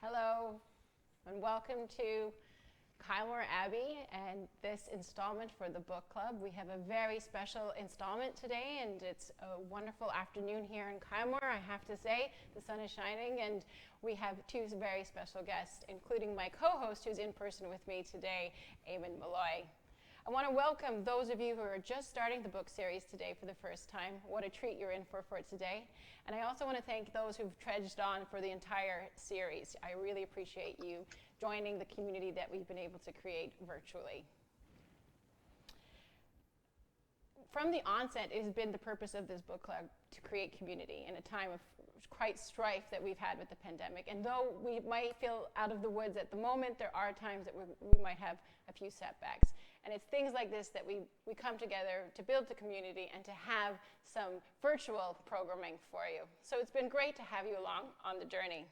Hello, and welcome to Coulter Abbey and this installment for the book club. We have a very special installment today, and it's a wonderful afternoon here in Coulter, I have to say. The sun is shining, and we have two very special guests, including my co-host who's in person with me today, Eamonn Molloy. I want to welcome those of you who are just starting the book series today for the first time. What a treat you're in for today. And I also want to thank those who've trudged on for the entire series. I really appreciate you joining the community that we've been able to create virtually. From the onset, it has been the purpose of this book club to create community in a time of quite strife that we've had with the pandemic. And though we might feel out of the woods at the moment, there are times that we might have a few setbacks. And it's things like this that we come together to build the community and to have some virtual programming for you. So it's been great to have you along on the journey.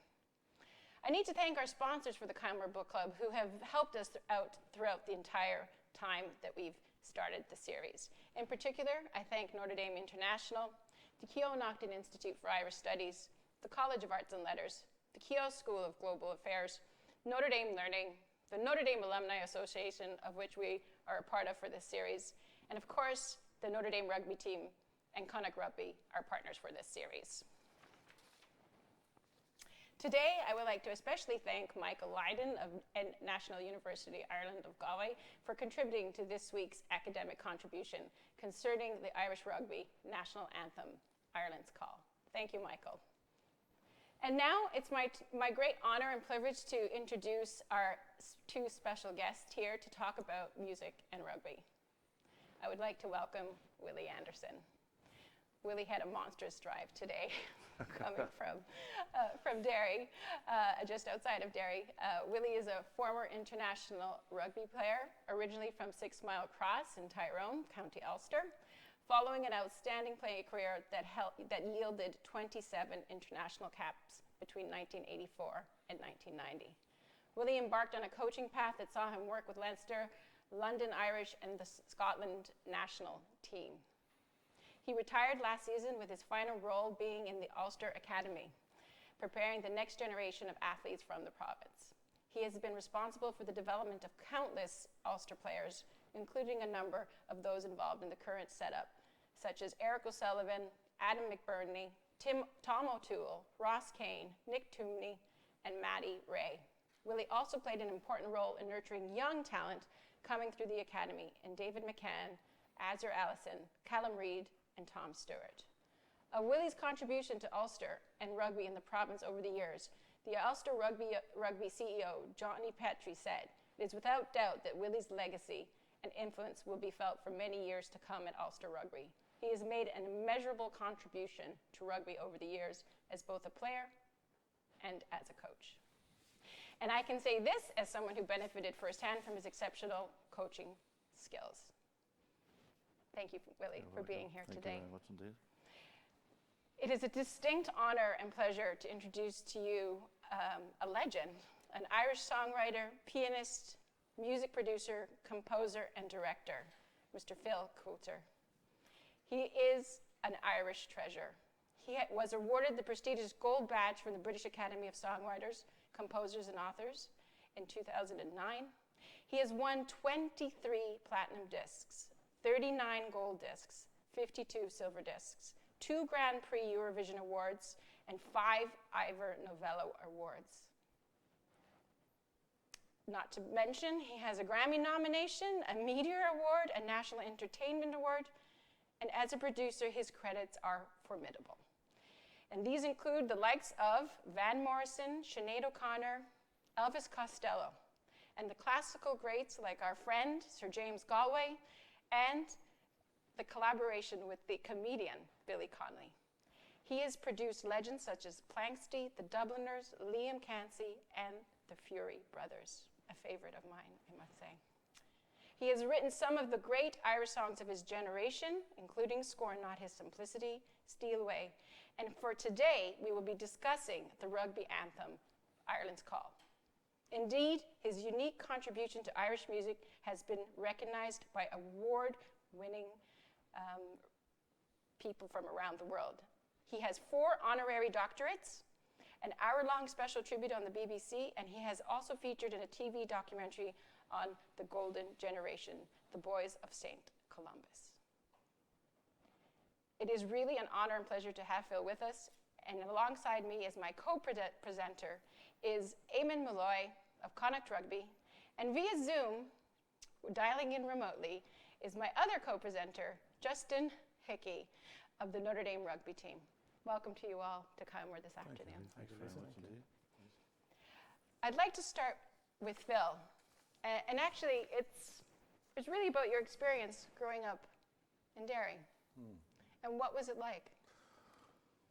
I need to thank our sponsors for the Coulter Book Club who have helped us out throughout the entire time that we've started the series. In particular, I thank Notre Dame International, the Connacht Institute for Irish Studies, the College of Arts and Letters, the Keough School of Global Affairs, Notre Dame Learning, the Notre Dame Alumni Association, of which we are a part of for this series, and of course, the Notre Dame Rugby team and Connacht Rugby are partners for this series. Today, I would like to especially thank Michael Lydon of National University Ireland of Galway for contributing to this week's academic contribution concerning the Irish Rugby National Anthem, Ireland's Call. Thank you, Michael. And now it's my great honor and privilege to introduce our two special guests here to talk about music and rugby. I would like to welcome Willie Anderson. Willie had a monstrous drive today, coming from Derry, just outside of Derry. Willie is a former international rugby player, originally from 6 Mile Cross in Tyrone, County Ulster, following an outstanding playing career that yielded 27 international caps between 1984 and 1990. Willie embarked on a coaching path that saw him work with Leinster, London Irish, and the Scotland national team. He retired last season with his final role being in the Ulster Academy, preparing the next generation of athletes from the province. He has been responsible for the development of countless Ulster players, including a number of those involved in the current setup, such as Eric O'Sullivan, Adam McBurney, Tom O'Toole, Ross Kane, Nick Toomey, and Matty Ray. Willie also played an important role in nurturing young talent coming through the academy in David McCann, Azar Allison, Callum Reid, and Tom Stewart. Of Willie's contribution to Ulster and rugby in the province over the years, the Ulster Rugby CEO, Johnny Petrie, said, "It is without doubt that Willie's legacy and influence will be felt for many years to come at Ulster Rugby. He has made an immeasurable contribution to rugby over the years as both a player and as a coach." And I can say this as someone who benefited firsthand from his exceptional coaching skills. Thank you, Willie, for being here today. Thank you very much indeed. It is a distinct honor and pleasure to introduce to you a legend, an Irish songwriter, pianist, music producer, composer, and director, Mr. Phil Coulter. He is an Irish treasure. He was awarded the prestigious Gold Badge from the British Academy of Songwriters, Composers, and Authors in 2009. He has won 23 platinum discs, 39 gold discs, 52 silver discs, 2 Grand Prix Eurovision Awards, and 5 Ivor Novello Awards. Not to mention, he has a Grammy nomination, a Meteor Award, a National Entertainment Award, and as a producer, his credits are formidable. And these include the likes of Van Morrison, Sinead O'Connor, Elvis Costello, and the classical greats like our friend, Sir James Galway, and the collaboration with the comedian, Billy Connolly. He has produced legends such as Planxty, the Dubliners, Liam Cansey, and the Fury Brothers, a favorite of mine, I must say. He has written some of the great Irish songs of his generation, including Scorn Not His Simplicity, Steal Away, and for today, we will be discussing the rugby anthem, Ireland's Call. Indeed, his unique contribution to Irish music has been recognized by award-winning people from around the world. He has 4 honorary doctorates an hour-long special tribute on the BBC, and he has also featured in a TV documentary on the Golden Generation, the Boys of St. Columbus. It is really an honor and pleasure to have Phil with us, and alongside me as my co-presenter is Eamonn Molloy of Connacht Rugby, and via Zoom, dialing in remotely, is my other co-presenter, Justin Hickey of the Notre Dame rugby team. Welcome to you all to Coulter this afternoon. Thank you very much indeed. I'd like to start with Phil, and actually it's really about your experience growing up in Derry. And what was it like?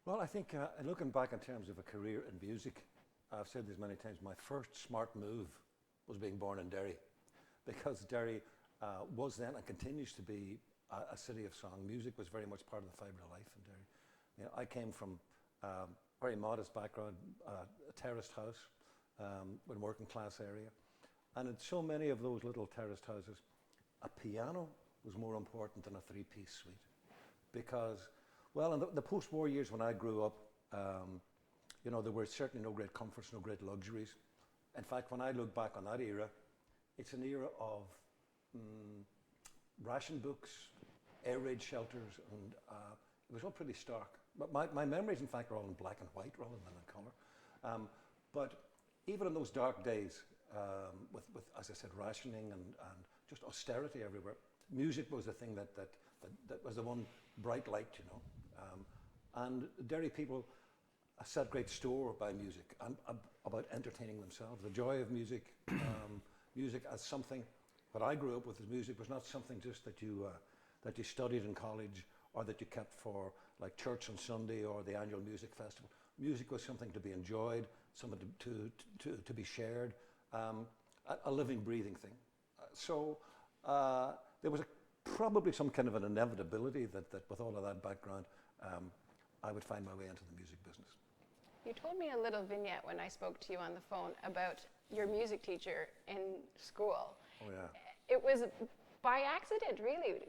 Well, I think looking back in terms of a career in music, I've said this many times, my first smart move was being born in Derry, because Derry was then and continues to be a city of song. Music was very much part of the fibre of life in Derry. You know, I came from a very modest background, a terraced house in a working class area, and in so many of those little terraced houses, a piano was more important than a three-piece suite. Because, well, in the post-war years when I grew up, you know, there were certainly no great comforts, no great luxuries. In fact, when I look back on that era, it's an era of ration books, air raid shelters, and it was all pretty stark. But my memories, in fact, are all in black and white rather than in colour. But even in those dark days, with as I said, rationing and just austerity everywhere, music was the thing that was the one bright light, you know. And Derry people set great store by music and about entertaining themselves. The joy of music, music as something. What I grew up with as music was not something just that you studied in college or that you kept for like church on Sunday or the annual music festival. Music was something to be enjoyed, something to be shared, a living, breathing thing. So there was probably some kind of an inevitability that with all of that background, I would find my way into the music business. You told me a little vignette when I spoke to you on the phone about your music teacher in school. Oh yeah. It was by accident, really,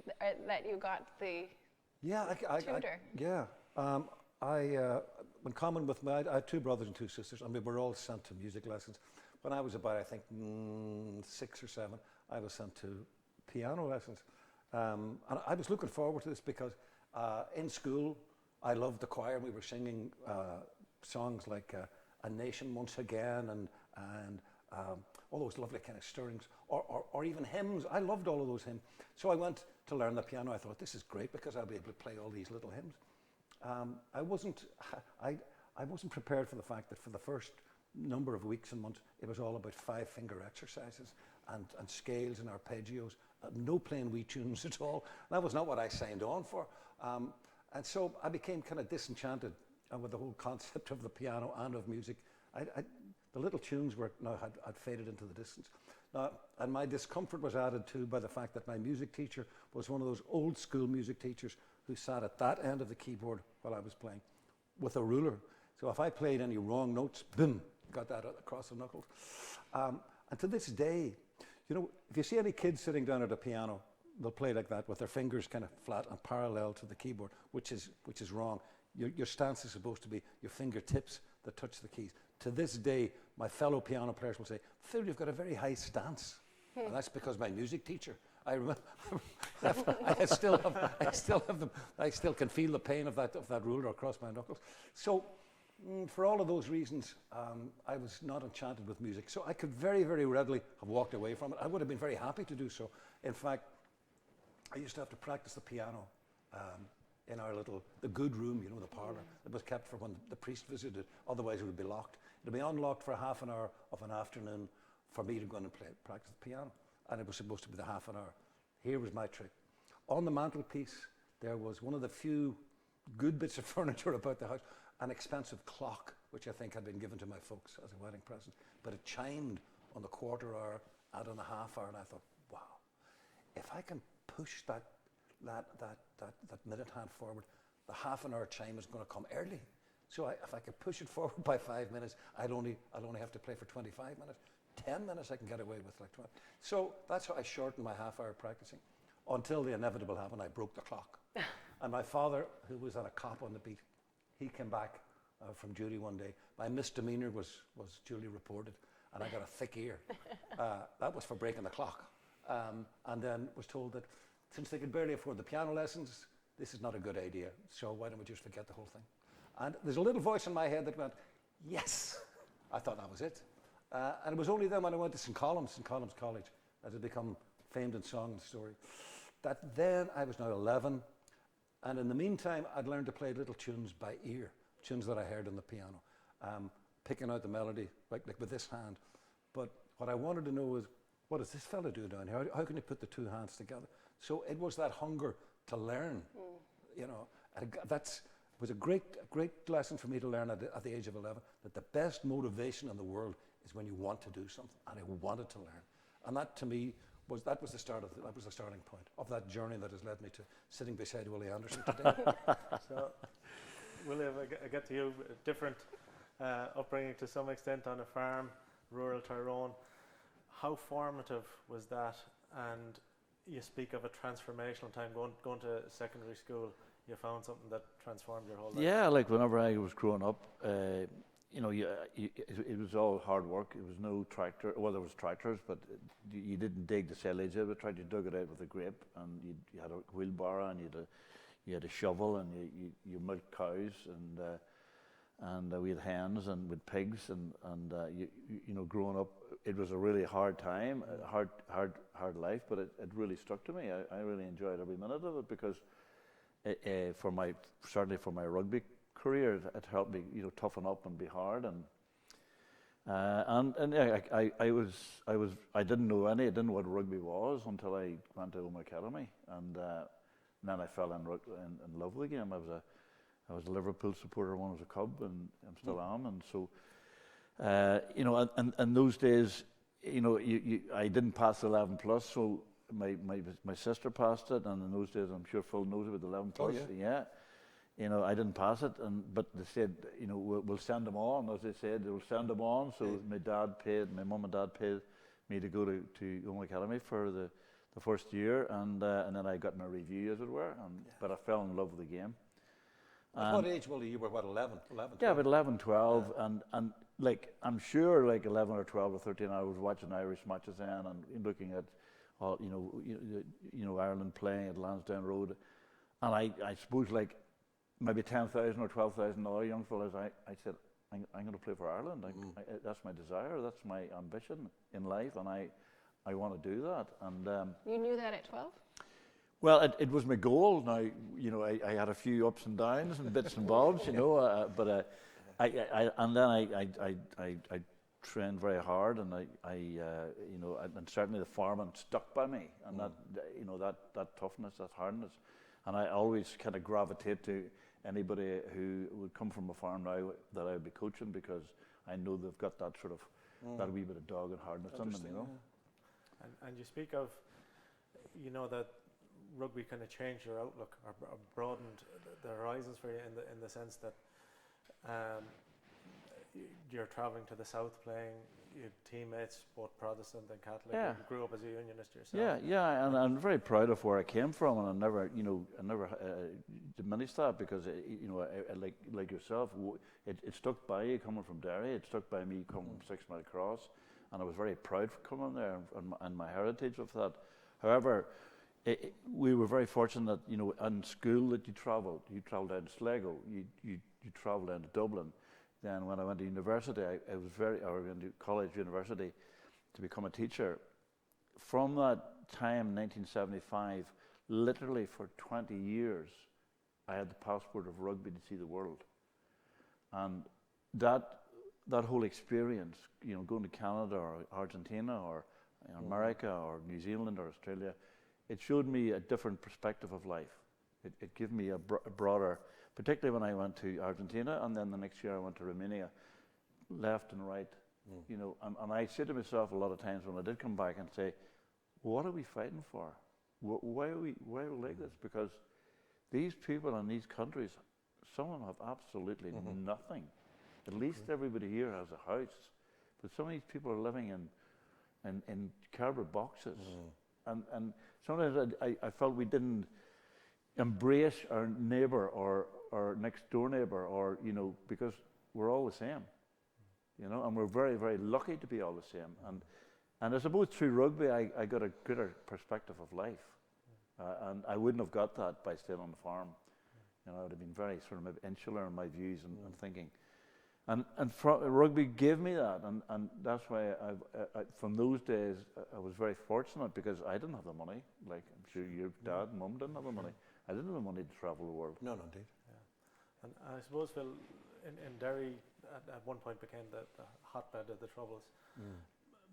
that you got the tutor. In common with I had two brothers and two sisters, and we were all sent to music lessons. When I was about, I think, 6 or 7, I was sent to piano lessons. And I was looking forward to this because in school, I loved the choir. We were singing songs like A Nation Once Again and all those lovely kind of stirrings, or even hymns. I loved all of those hymns. So I went to learn the piano. I thought, this is great because I'll be able to play all these little hymns. I wasn't prepared for the fact that for the first number of weeks and months, it was all about 5-finger exercises and scales and arpeggios, no playing wee tunes at all. That was not what I signed on for. And so I became kind of disenchanted with the whole concept of the piano and of music. The little tunes had faded into the distance. Now, and my discomfort was added to by the fact that my music teacher was one of those old school music teachers who sat at that end of the keyboard while I was playing with a ruler. So if I played any wrong notes, boom, got that across the knuckles. And to this day, you know, if you see any kids sitting down at a piano, they'll play like that with their fingers kind of flat and parallel to the keyboard, which is wrong. Your stance is supposed to be your fingertips that touch the keys. To this day, my fellow piano players will say, Phil, you've got a very high stance. And that's because my music teacher, I remember, I still have them. I still can feel the pain of that ruler across my knuckles. So, for all of those reasons, I was not enchanted with music. So I could very, very readily have walked away from it. I would have been very happy to do so. In fact, I used to have to practice the piano in the good room, you know, the parlour. It was kept for when the priest visited. Otherwise, it would be locked. It would be unlocked for half an hour of an afternoon for me to go in and practice the piano. And it was supposed to be the half an hour. Here was my trick. On the mantelpiece, there was one of the few good bits of furniture about the house, an expensive clock, which I think had been given to my folks as a wedding present. But it chimed on the quarter hour and on the half hour, and I thought, wow, if I can push that minute hand forward, the half an hour chime is going to come early. So if I could push it forward by 5 minutes, I'd only have to play for 25 minutes. 10 minutes I can get away with like 20. So that's how I shortened my half hour practicing until the inevitable happened. I broke the clock. And my father, who was on a cop on the beat, he came back from duty one day. My misdemeanor was duly reported, and I got a thick ear. That was for breaking the clock. And then was told that since they could barely afford the piano lessons, this is not a good idea, so why don't we just forget the whole thing? And there's a little voice in my head that went, yes! I thought that was it. And it was only then when I went to St. Colum's College, that had become famed in song and story, that then I was now 11, and in the meantime, I'd learned to play little tunes by ear, tunes that I heard on the piano, picking out the melody, like with this hand. But what I wanted to know was, what does this fella do down here? How can he put the two hands together? So it was that hunger to learn, you know. And that was a great lesson for me to learn at the age of 11, that the best motivation in the world is when you want to do something, and I wanted to learn. And that to me was the starting point of that journey that has led me to sitting beside Willie Anderson today. So, Willie, I get to you, different upbringing to some extent on a farm, rural Tyrone. How formative was that? And you speak of a transformational time, going to secondary school. You found something that transformed your whole life. Yeah, like whenever I was growing up, you know, it was all hard work. It was no tractor. Well, there was tractors, but you didn't dig the silage out. You dug it out with a grape, and you had a wheelbarrow, and you had a shovel, and you milked cows, and we had hens and with pigs, and you know, growing up, it was a really hard time, hard life, but it really stuck to me. I really enjoyed every minute of it, because certainly for my rugby career, it helped me, you know, toughen up and be hard, and yeah, I didn't know what rugby was until I went to Home Academy, and then I fell in love with the game. I was a Liverpool supporter when I was a cub, and I'm still am, and so you know, and those days, you know, I didn't pass 11 plus, so my sister passed it, and in those days, I'm sure Phil knows about 11 plus. Oh, yeah. You know, I didn't pass it, but they said, you know, we'll send them on. As they said, they'll send them on. So my mum and dad paid me to go to Home Academy for the first year, and then I got my review, as it were. But I fell in love with the game. At what age, Willie? You were what, 11? 11, 12? Yeah, about 11, 12, and like I'm sure, like 11 or 12 or 13, I was watching Irish matches then, and looking at all, you know, Ireland playing at Lansdowne Road, and I suppose like maybe 10,000 or 12,000 other young fellas, I said, I'm going to play for Ireland. That's my desire. That's my ambition in life, and I want to do that. And you knew that at 12? Well, it was my goal. Now, you know, I had a few ups and downs and bits and bobs, you know, but I trained very hard, and I you know, and certainly the farming stuck by me, and that, you know, that toughness, that hardness, and I always kind of gravitate to anybody who would come from a farm now that I would be coaching, because I know they've got that sort of that wee bit of dog and hardness in them, you know. Yeah. And you speak of, you know, that rugby kind of changed your outlook, or broadened the horizons for you in the sense that you're travelling to the south playing, you had teammates, both Protestant and Catholic. Yeah. You grew up as a unionist yourself. Yeah, and I'm very proud of where I came from, and I never diminished that, because you know, like yourself, it stuck by you coming from Derry. It stuck by me coming from 6 Mile Cross, and I was very proud for coming there and my heritage of that. However, we were very fortunate that, you know, in school that you travelled down to Sligo, you travelled down to Dublin. Then when I went to university, I went to college, university, to become a teacher. From that time, 1975, literally for 20 years, I had the passport of rugby to see the world. And that whole experience, you know, going to Canada or Argentina or America or New Zealand or Australia, it showed me a different perspective of life. It gave me a broader, particularly when I went to Argentina, and then the next year I went to Romania, left and right, you know, and I say to myself a lot of times when I did come back and say, what are we fighting for? Why are we like this? Because these people in these countries, some of them have absolutely nothing. At least everybody here has a house, but some of these people are living in cardboard boxes, and sometimes I felt we didn't embrace our neighbour or our next door neighbour, or because we're all the same, and we're very, very lucky to be all the same. And I suppose through rugby, I got a greater perspective of life, and I wouldn't have got that by staying on the farm. I would have been very sort of maybe insular in my views and thinking. And rugby gave me that, and that's why from those days I was very fortunate, because I didn't have the money. Like I'm sure your dad and mum didn't have the money. I didn't have the money to travel the world. No, indeed. Yeah. And I suppose, Phil, in Derry at one point became the hotbed of the Troubles.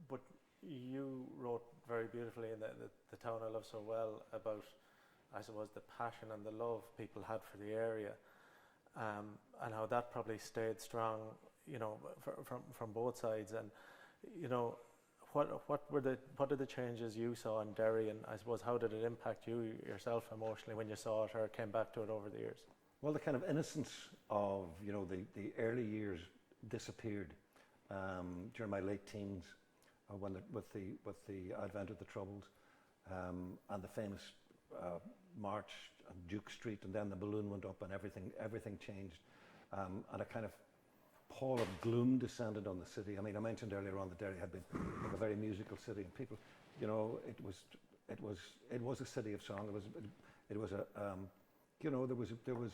But you wrote very beautifully in the Town I Love So Well about, I suppose, the passion and the love people had for the area, and how that probably stayed strong, from both sides. And what are the changes you saw in Derry, and I suppose how did it impact you yourself emotionally when you saw it or came back to it over the years? Well, the kind of innocence of the early years disappeared during my late teens, with the advent of the Troubles, and the famous march on Duke Street, and then the balloon went up and everything changed, and a kind of pall of gloom descended on the city. I mean, I mentioned earlier on that Derry had been like a very musical city, and people, it was a city of song. It was a there was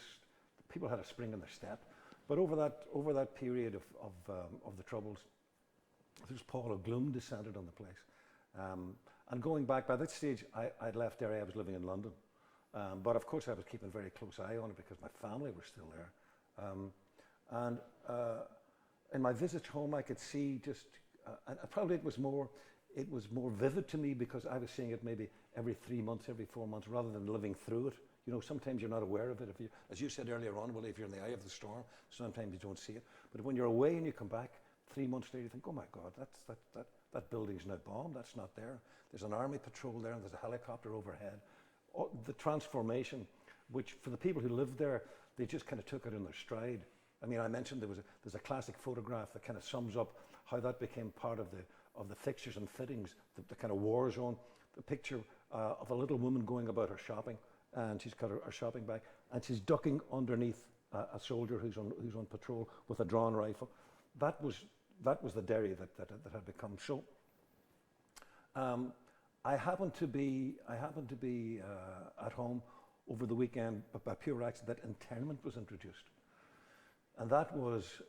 people had a spring in their step, but over that period of the Troubles, this pall of gloom descended on the place. And going back, by that stage, I'd left Derry. I was living in London, but of course I was keeping a very close eye on it because my family were still there. And in my visits home, I could see just, and probably it was more vivid to me because I was seeing it maybe every 3 months, every 4 months, rather than living through it. Sometimes you're not aware of it. If you, as you said earlier on, Willie, if you're in the eye of the storm, sometimes you don't see it. But when you're away and you come back 3 months later, you think, oh my God, that building's now bombed. That's not there. There's an army patrol there, and there's a helicopter overhead. The transformation, which for the people who lived there, they just kind of took it in their stride. I mean, I mentioned there's a classic photograph that kind of sums up how that became part of the fixtures and fittings, the kind of war zone. The picture of a little woman going about her shopping, and she's got her shopping bag, and she's ducking underneath a soldier who's on patrol with a drawn rifle. That was the Derry that had become. So I happened to be at home over the weekend, but by pure accident, that internment was introduced. And that was,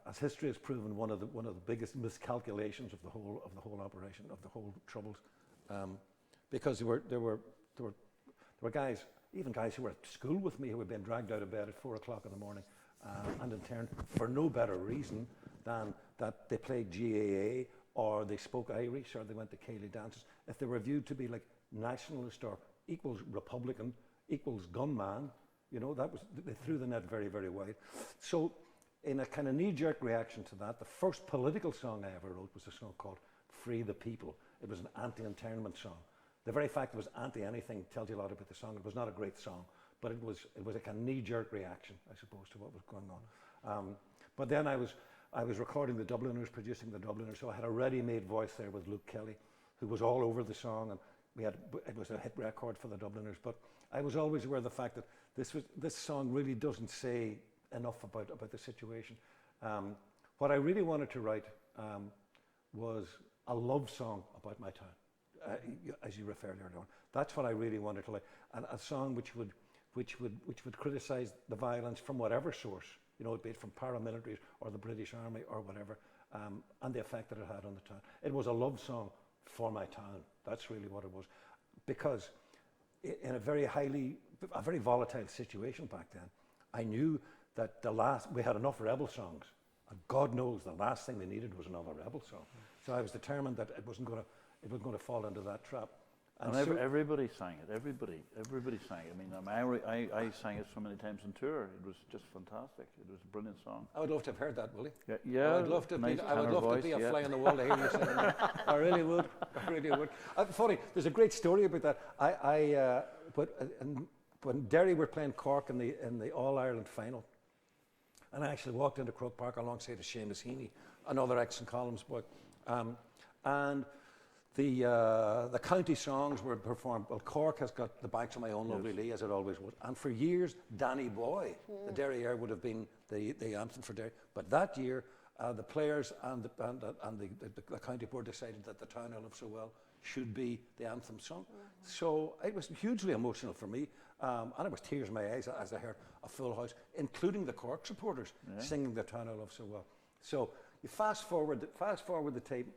as history has proven, one of the biggest miscalculations of the whole operation, of the whole Troubles, because there were guys, even guys who were at school with me, who had been dragged out of bed at 4 o'clock in the morning and interned for no better reason than that they played GAA or they spoke Irish or they went to Cayley dances. If they were viewed to be like nationalist or equals Republican, equals gunman, they threw the net very, very wide. So in a kind of knee-jerk reaction to that, the first political song I ever wrote was a song called Free the People. It was an anti-internment song. The very fact it was anti-anything tells you a lot about the song. It was not a great song, but it was a kind of knee-jerk reaction, I suppose, to what was going on. But then I was recording the Dubliners, producing the Dubliners, so I had a ready-made voice there with Luke Kelly, who was all over the song, and it was a hit record for the Dubliners. But I was always aware of the fact that this song really doesn't say enough about the situation. What I really wanted to write was a love song about my town, as you referred earlier on. That's what I really wanted to write, and a song which would criticise the violence from whatever source, be it from paramilitaries or the British Army or whatever, and the effect that it had on the town. It was a love song for my town. That's really what it was, because in a very volatile situation back then, I knew that we had enough rebel songs, and God knows the last thing they needed was another rebel song. So I was determined that it wasn't going to fall into that trap. And everybody sang it. Everybody sang it. I mean, I sang it so many times on tour. It was just fantastic. It was a brilliant song. I would love to have heard that, Willie. Yeah. I'd love to nice be a fly on the wall to hear you sing that. I really would. Funny, there's a great story about that. When Derry were playing Cork in the All Ireland final, and I actually walked into Croke Park alongside of Seamus Heaney, another ex and columns boy, and The county songs were performed. Well, Cork has got The Banks of My Own Lovely Lee, as it always was. And for years, Danny Boy, the Derriere, would have been the anthem for Derry. But that year, the players and the county board decided that The Town I Love So Well should be the anthem song. So it was hugely emotional for me. And it was tears in my eyes as I heard a full house, including the Cork supporters, singing The Town I Love So Well. So you fast forward the tape,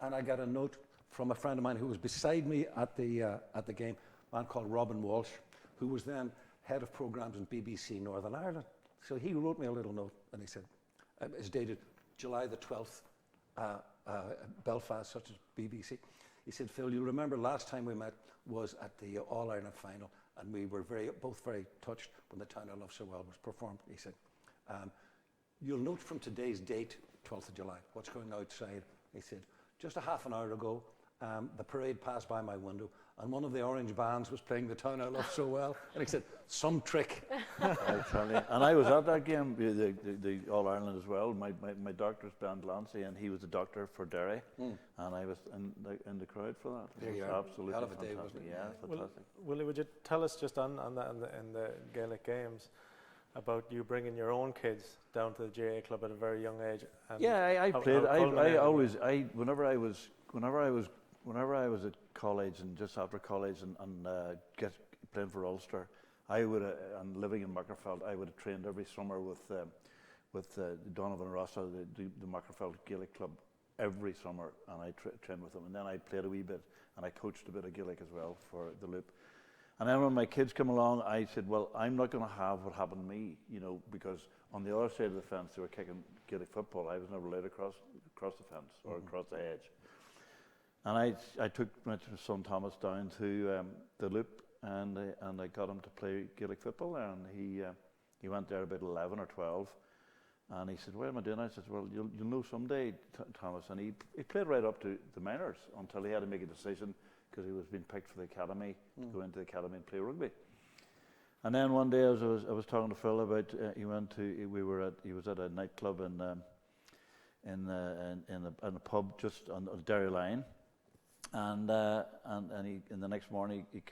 and I got a note from a friend of mine who was beside me at the game, a man called Robin Walsh, who was then head of programmes in BBC Northern Ireland. So he wrote me a little note, and he said, it's dated July the 12th, Belfast, such as BBC. He said, Phil, you remember last time we met was at the All-Ireland final, and we were both very touched when The Town I Love So Well was performed. He said, you'll note from today's date, 12th of July, what's going outside. He said, just a half an hour ago, the parade passed by my window, and one of the orange bands was playing The Town I Love So Well. And he said, some trick. I tell you. And I was at that game, the All Ireland as well. My doctor's Ben Glancy, and he was the doctor for Derry, and I was in the crowd for that. There you It are. was absolutely Hell of a day, fantastic. wasn't it? Yeah, fantastic. Willie, would you tell us just on that in the Gaelic games about you bringing your own kids down to the GAA club at a very young age? And Yeah, I how played. culminating Whenever I was at college and just after college and playing for Ulster, I would and living in Macclesfield, I would have trained every summer with Donovan Rossa, the Macclesfield Gaelic club, every summer, and I trained with them. And then I played a wee bit, and I coached a bit of Gaelic as well for the Loop. And then when my kids come along, I said, well, I'm not going to have what happened to me, because on the other side of the fence they were kicking Gaelic football. I was never allowed across the fence or across the edge. And I took my son Thomas down to the Loop, and I got him to play Gaelic football there, and he went there about 11 or 12, and he said, what am I doing? I said, well, you'll know someday, Thomas. And he played right up to the minors until he had to make a decision, because he was being picked for the academy, to go into the academy and play rugby. And then one day, as I was talking to Phil about, he was at a nightclub in a pub just on the Derry line, and the next morning he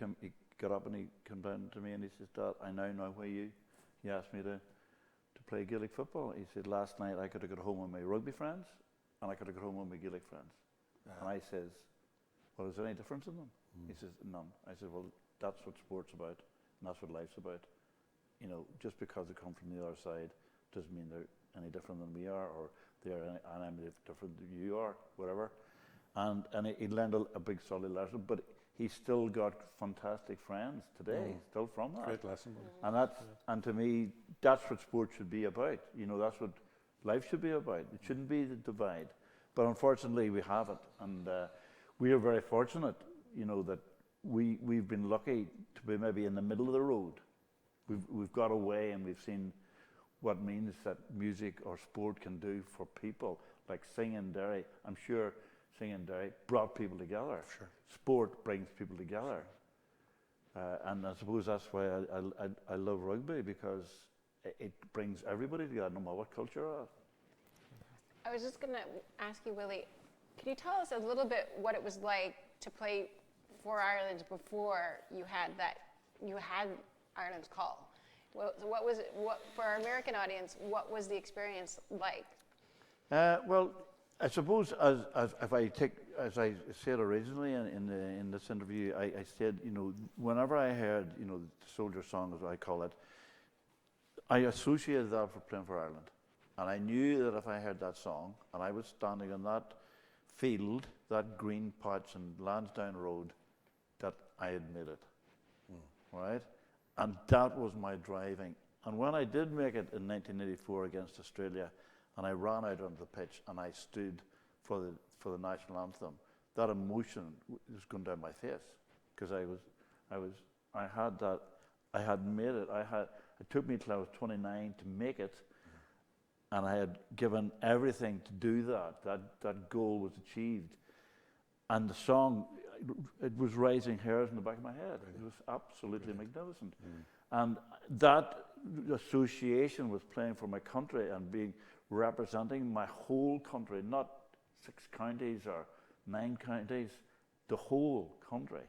got up and he came down to me and he says, Dad, I now know why you asked me to play Gaelic football. He said, last night I could have got home with my rugby friends, and I could have got home with my Gaelic friends. And I says, well, is there any difference in them? He says, none. I said, well, that's what sport's about, and that's what life's about. Just because they come from the other side doesn't mean they're any different than we are, or they're any different than you are, whatever. And he learned a big solid lesson, but he's still got fantastic friends today, still from that. Great lesson. And to me, that's what sport should be about. That's what life should be about. It shouldn't be the divide. But unfortunately, we have it. And we are very fortunate, that we've been lucky to be maybe in the middle of the road. We've got away, and we've seen what means that music or sport can do for people, like singing Derry. I'm sure singing Derry brought people together. Sure. Sport brings people together. And I suppose that's why I love rugby, because it brings everybody together, no matter what culture you're at. I was just going to ask you, Willie, can you tell us a little bit what it was like to play for Ireland before you had Ireland's call? What was it? For our American audience, what was the experience like? Well, I suppose as I said originally in this interview, I said, whenever I heard, the soldier song, as I call it, I associated that for playing for Ireland. And I knew that if I heard that song, and I was standing on that field, that green patch and Lansdowne Road, that I had made it, right? And that was my driving. And when I did make it in 1984 against Australia, and I ran out onto the pitch and I stood for the national anthem, that emotion was going down my face, because I had made it. It took me till I was 29 to make it, and I had given everything to do that. That goal was achieved, and the song, it was raising hairs in the back of my head. It was absolutely magnificent, and that association with playing for my country and representing my whole country, not 6 counties or 9 counties, the whole country.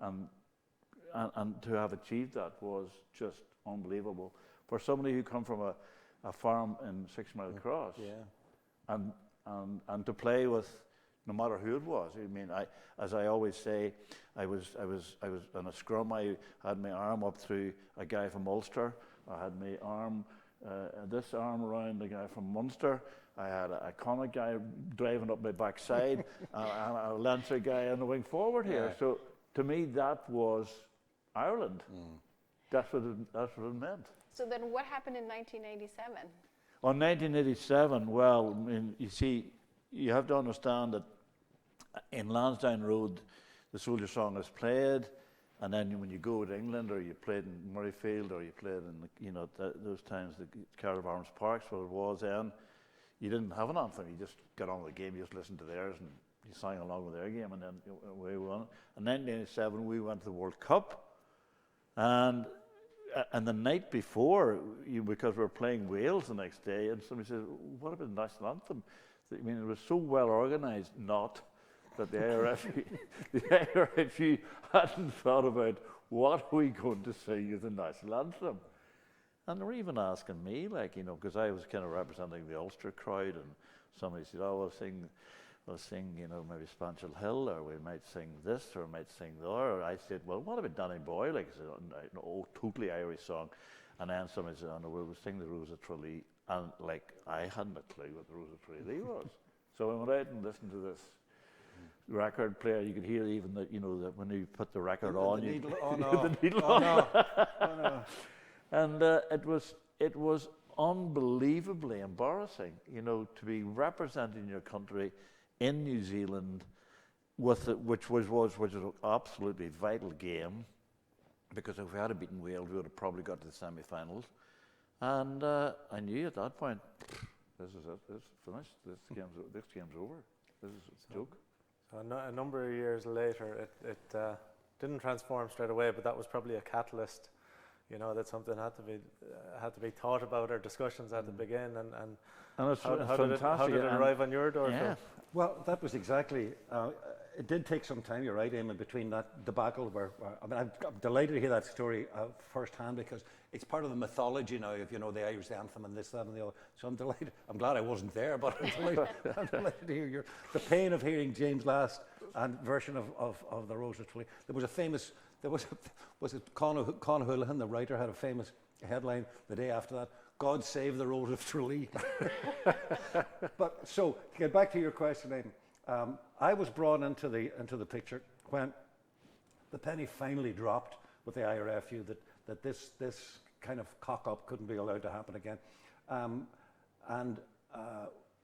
And to have achieved that was just unbelievable. For somebody who come from a farm in 6 Mile Cross, and to play with no matter who it was. I mean, as I always say, I was on a scrum. I had my arm up through a guy from Ulster. I had my arm, this arm around a guy from Munster. I had a Connacht guy driving up my backside, and a Leinster guy on the wing forward here. Yeah. So to me, that was Ireland. That's what it meant. So then what happened in 1987? On 1987, well, I mean, you see, you have to understand that in Lansdowne Road, the Soldier Song is played, and then when you go to England, or you played in Murrayfield, or you played in those times, the Cardiff Arms Parks, where it was then, you didn't have an anthem. You just got on with the game, you just listened to theirs, and you sang along with their game, and then away we went. In 1987, we went to the World Cup, and the night before, because we were playing Wales the next day, and somebody said, "What about the national anthem?" I mean, it was so well organised, not that the IRFU hadn't thought about what are we going to sing as the national anthem. And they were even asking me, because I was kind of representing the Ulster crowd, and somebody said, "Oh, we'll sing, maybe Spanchel Hill, or we might sing this, or we might sing the other." Or I said, "Well, what about Danny Boyle?" I said, "Oh, totally Irish song." And then somebody said, "Oh, no, we'll sing the Rose of Tralee." And I hadn't a clue what the Rose of Tralee was. So I went out and listened to this record player. You could hear even that, that when you put the record on, the you needle, oh no, the needle oh on. no, oh no. And it was unbelievably embarrassing, to be representing your country in New Zealand which was an absolutely vital game, because if we had beaten Wales, we would have probably got to the semi-finals. And I knew at that point, this is it. This is finished. This game's over. It's a joke. So a number of years later, it didn't transform straight away, but that was probably a catalyst. That something had to be thought about, or discussions had to begin. And it's how fantastic. did it arrive on your door? Yeah. Well, that was exactly. It did take some time. You're right, Eamonn, between that debacle where I'm delighted to hear that story firsthand, because it's part of the mythology now of the Irish anthem and this, that, and the other. So I'm delighted. I'm glad I wasn't there, but I'm delighted to hear the pain of hearing James' last version of the Rose of Tralee. There was a famous. Was it Con Houlihan, the writer, had a famous headline the day after that: "God save the Rose of Tralee." But so to get back to your question, Eamonn, I was brought into the picture when the penny finally dropped with the IRFU that this kind of cock-up couldn't be allowed to happen again, and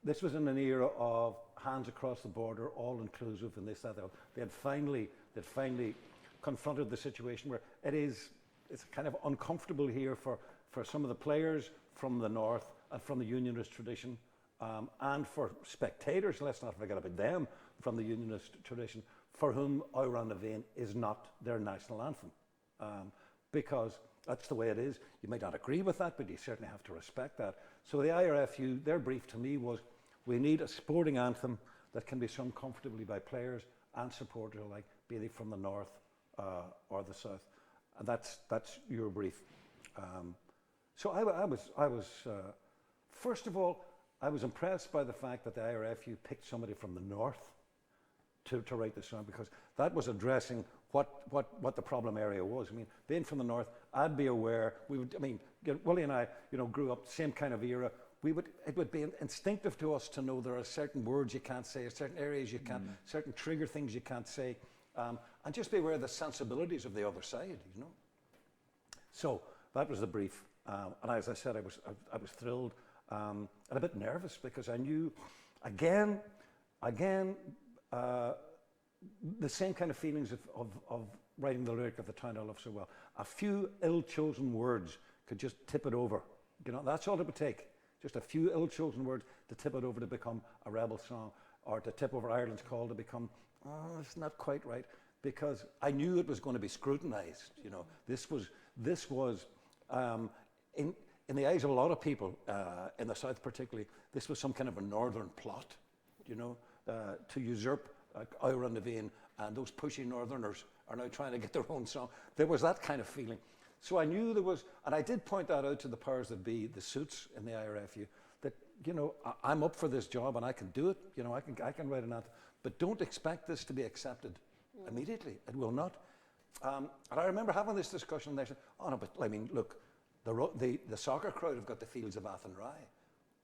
this was in an era of hands across the border, all inclusive, and this, that, that. They'd finally confronted the situation where it's kind of uncomfortable here for some of the players from the north and from the unionist tradition, and for spectators, let's not forget about them, from the unionist tradition, for whom Oireann na Bhéin is not their national anthem, because that's the way it is. You might not agree with that, but you certainly have to respect that. So the IRFU, their brief to me was, we need a sporting anthem that can be sung comfortably by players and supporters alike, be they from the north or the south, and that's your brief. So I was first of all, I was impressed by the fact that the IRFU picked somebody from the north to write the song, because that was addressing what the problem area was. I mean, being from the north, I'd be aware. Willie and I, grew up same kind of era. It would be instinctive to us to know there are certain words you can't say, certain areas you can't, certain trigger things you can't say. And just be aware of the sensibilities of the other side, So that was the brief, and as I said, I was thrilled and a bit nervous, because I knew, again, the same kind of feelings of writing the lyric of The Town I Love So Well. A few ill-chosen words could just tip it over. That's all it would take. Just a few ill-chosen words to tip it over to become a rebel song, or to tip over Ireland's Call to become, it's not quite right, because I knew it was going to be scrutinized. This was in the eyes of a lot of people in the south particularly, this was some kind of a northern plot, to usurp Out on the Vein and those pushy Northerners are now trying to get their own song. There was that kind of feeling. So I knew there was, and I did point that out to the powers that be, the suits in the IRFU, that, you know, I'm up for this job and I can do it. You know, I can write an anthem, but don't expect this to be accepted immediately. It will not. And I remember having this discussion, and they said, oh no, but I mean, look, the soccer crowd have got the Fields of Athenry.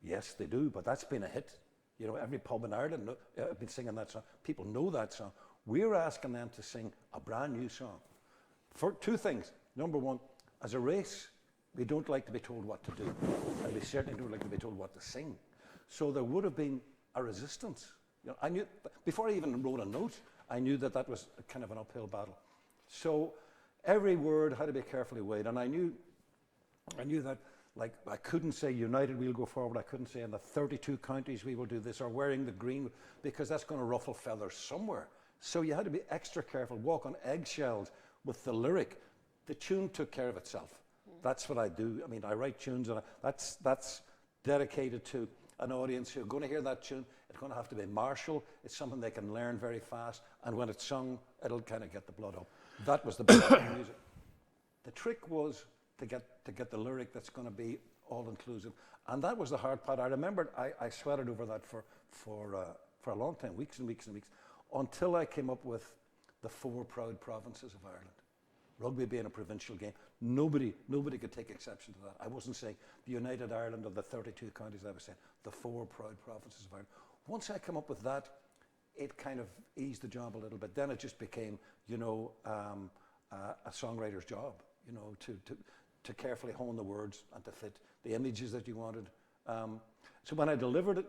Yes, they do, but that's been a hit. You know, every pub in Ireland have been singing that song. People know that song. We're asking them to sing a brand new song. For two things. Number one, as a race, we don't like to be told what to do. And we certainly don't like to be told what to sing. So there would have been a resistance. You know, I knew, before I even wrote a note, I knew that that was kind of an uphill battle. So every word had to be carefully weighed. And I knew that, like, I couldn't say united we'll go forward. I couldn't say in the 32 counties we will do this, or wearing the green, because that's going to ruffle feathers somewhere. So you had to be extra careful, walk on eggshells with the lyric. The tune took care of itself. That's what I do. I mean, I write tunes, and that's dedicated to an audience who are going to hear that tune. It's going to have to be martial. It's something they can learn very fast, and when it's sung, it'll kind of get the blood up. That was the best thing in music. The trick was to get the lyric that's going to be all-inclusive, and that was the hard part. I remembered I sweated over that for a long time, weeks and weeks and weeks, until I came up with the 4 proud provinces of Ireland. Rugby being a provincial game, nobody could take exception to that. I wasn't saying the United Ireland of the 32 counties. I was saying the 4 proud provinces of Ireland. Once I came up with that, it kind of eased the job a little bit. Then it just became, you know, a songwriter's job, you know, to carefully hone the words and to fit the images that you wanted. So when I delivered it,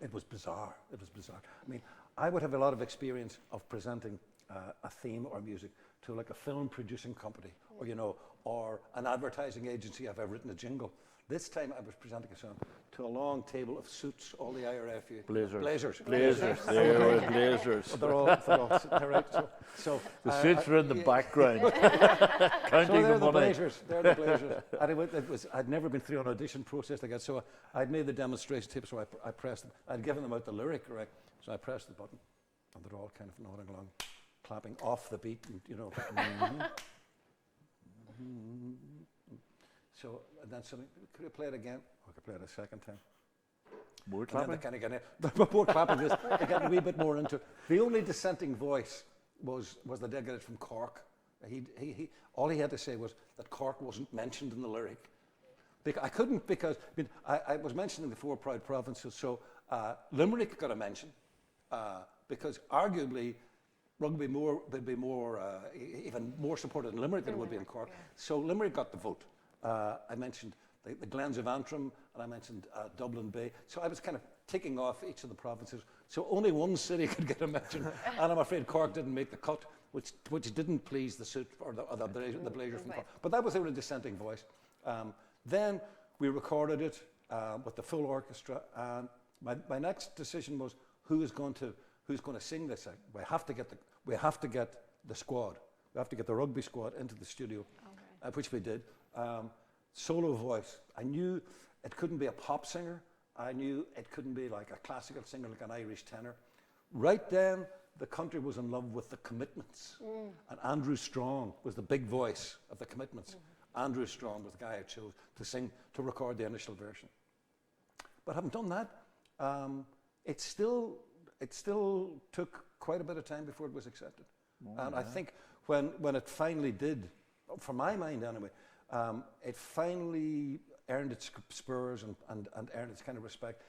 it was bizarre. It was bizarre. I mean, I would have a lot of experience of presenting a theme or music to like a film producing company, or, you know, or an advertising agency if I've written a jingle. This time I was presenting a song to a long table of suits, all the IRFU. Blazers. They were Blazers. They're right. So the suits were in the background, counting the money. They're the Blazers. And I'd never been through an audition process like that, so I'd made the demonstration tape, so I pressed them. I'd given them out the lyric, correct? So I pressed the button, and they're all kind of nodding along, clapping off the beat, and, you know. So, and then something, could you play it again? I could play it a second time. More clapping? And then they kind of get more clapping, they get a wee bit more into it. The only dissenting voice was the delegate from Cork. He all he had to say was that Cork wasn't mentioned in the lyric. I couldn't, because I was mentioning the 4 proud provinces, so Limerick got a mention, because arguably Rugby would be even more supported in Limerick than it would be in Cork. Yeah. So Limerick got the vote. I mentioned the Glens of Antrim, and I mentioned Dublin Bay. So I was kind of ticking off each of the provinces. So only one city could get a mention, and I'm afraid Cork didn't make the cut, which didn't please the suit or the Blazer from Cork. But that was a dissenting voice. Then we recorded it with the full orchestra, and my next decision was who's going to sing this. We have to get the squad. We have to get the rugby squad into the studio, which we did. Solo voice. I knew it couldn't be a pop singer. I knew it couldn't be like a classical singer, like an Irish tenor. Right then, the country was in love with the Commitments, and Andrew Strong was the big voice of the Commitments. Andrew Strong was the guy I chose to record the initial version. But having done that, it still took quite a bit of time before it was accepted. And I think when it finally did, for my mind anyway, it finally earned its spurs and earned its kind of respect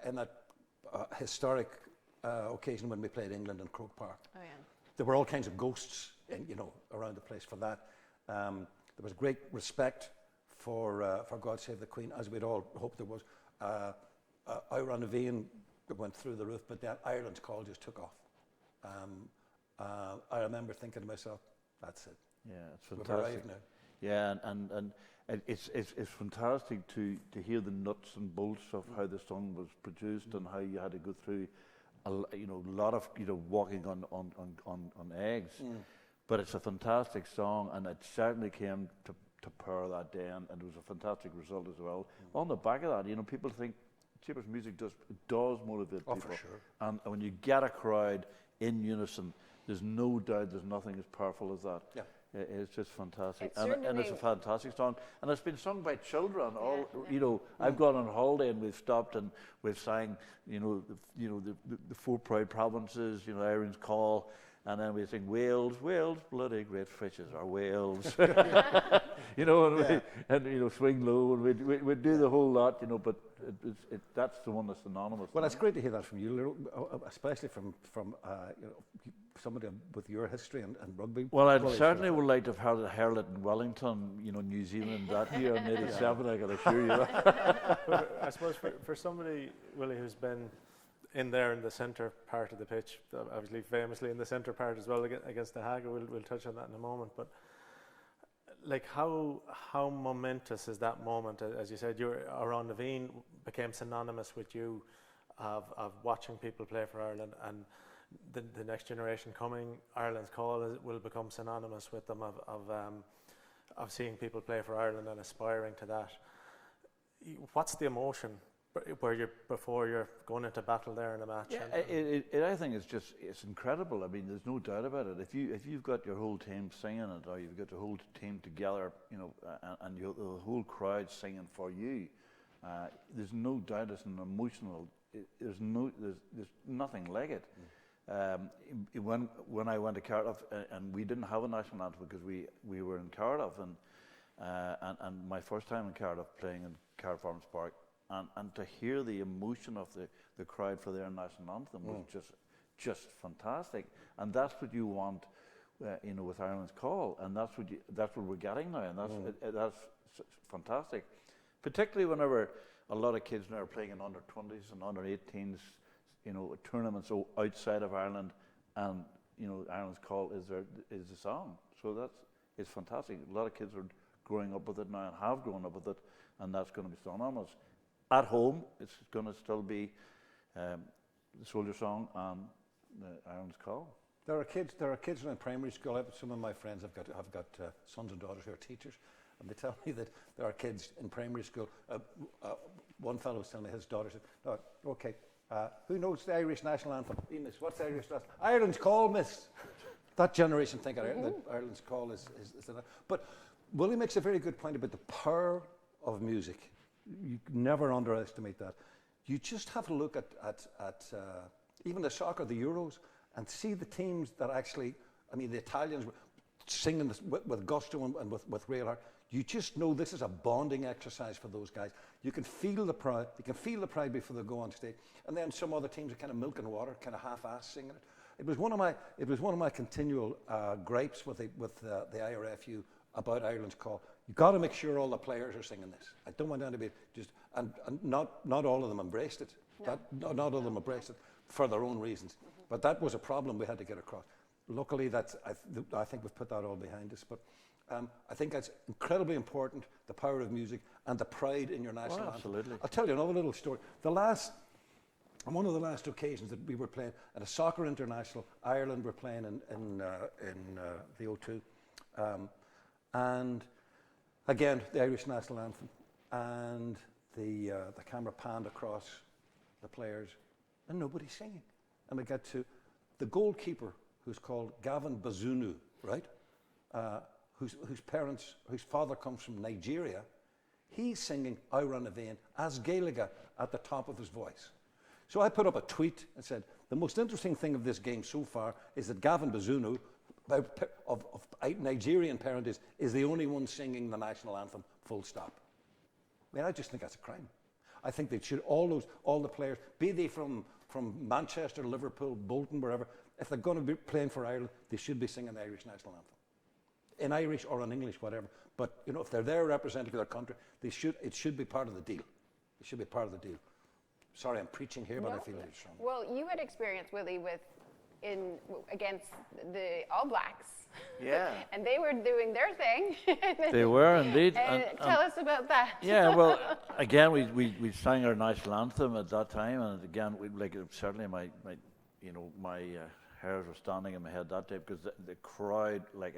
in that historic occasion when we played England in Croke Park. Oh, yeah. There were all kinds of ghosts around the place for that. There was great respect for God Save the Queen, as we'd all hoped there was. Out on the Vein went through the roof, but then Ireland's call just took off. I remember thinking to myself, that's it. Yeah, it's fantastic. Now. Yeah, and it's fantastic to hear the nuts and bolts of how the song was produced and how you had to go through a lot of walking on eggs. But it's a fantastic song, and it certainly came to power that day, and it was a fantastic result as well. On the back of that, people think Chamber's music does motivate Oh, people. for sure. And when you get a crowd in unison, there's no doubt there's nothing as powerful as that. Yeah. It's just fantastic, It's and it's a certainly- fantastic song, and it's been sung by children. All Yeah. you know, I've gone on holiday and we've stopped and we've sang, the four proud provinces, Erin's Call, and then we sing Wales, Wales, bloody great fishes are Wales, and Swing Low, and we do the whole lot, but that's the one that's synonymous. Well, it's great to hear that from you, especially from somebody with your history and rugby. Well, I Well, certainly would like to have heard it in Wellington, New Zealand that year in '87. I can assure you that. But I suppose for somebody, Willie, who's been in there in the centre part of the pitch, obviously famously in the centre part as well against the Haga, we'll touch on that in a moment, but like how momentous is that moment? As you said, Around Naveen became synonymous with you of watching people play for Ireland, and the next generation coming, Ireland's Call will become synonymous with them of seeing people play for Ireland and aspiring to that. What's the emotion before you're going into battle there in a match? Yeah, I think it's incredible. I mean, there's no doubt about it. If you've got your whole team singing it, or you've got the whole team together, and the whole crowd singing for you, there's no doubt it's an emotional. There's nothing like it. When I went to Cardiff, and we didn't have a national anthem because we were in Cardiff, and my first time in Cardiff playing in Cardiff Arms Park, and to hear the emotion of the crowd for their national anthem was just fantastic, and that's what you want, with Ireland's Call, and that's what we're getting now, and that's fantastic, particularly whenever a lot of kids now are playing in under 20s and under 18s. Tournaments outside of Ireland, and Ireland's Call is the song. So it's fantastic. A lot of kids are growing up with it now and have grown up with it, and that's going to be synonymous. At home, it's going to still be the Soldier Song and the Ireland's Call. There are kids in primary school. Some of my friends have got sons and daughters who are teachers, and they tell me that there are kids in primary school. One fellow was telling me his daughter said, "No, okay. Who knows the Irish national anthem? Miss, what's the Irish national anthem? Ireland's Call, miss." That generation thinking that Ireland's Call is but Willie makes a very good point about the power of music. You never underestimate that. You just have to look at even the soccer, the Euros, and see the teams that actually, the Italians were singing this with gusto and with real heart. You just know this is a bonding exercise for those guys. You can feel the pride. You can feel the pride before they go on stage. And then some other teams are kind of milk and water, kind of half-assed singing it. It was one of my continual gripes with the IRFU about Ireland's Call. You've got to make sure all the players are singing this. I don't want them to be just and not all of them embraced it. No. Not all of them embraced it for their own reasons. But that was a problem we had to get across. Luckily, I think we've put that all behind us. But I think that's incredibly important, the power of music and the pride in your national anthem. Absolutely. I'll tell you another little story. On one of the last occasions that we were playing at a soccer international, Ireland were playing in the O2. And again, the Irish national anthem. And the camera panned across the players and nobody's singing. And we got to the goalkeeper, who's called Gavin Bazunu, right? Whose father comes from Nigeria. He's singing Around Naveen as Gaeilge at the top of his voice. So I put up a tweet and said, the most interesting thing of this game so far is that Gavin Bazunu, of Nigerian parentage, is the only one singing the national anthem, full stop. I just think that's a crime. I think they should, all the players, be they from Manchester, Liverpool, Bolton, wherever, if they're going to be playing for Ireland, they should be singing the Irish national anthem. In Irish or in English, whatever. But, if they're there representing their country, it should be part of the deal. It should be part of the deal. Sorry, I'm preaching here, but I feel it's strong. Well, you had experience, Willie, against the All Blacks. Yeah. And they were doing their thing. They were indeed. And tell us about that. Yeah, well, again, we sang our national anthem at that time, and again, certainly my hairs were standing in my head that day because the crowd, like,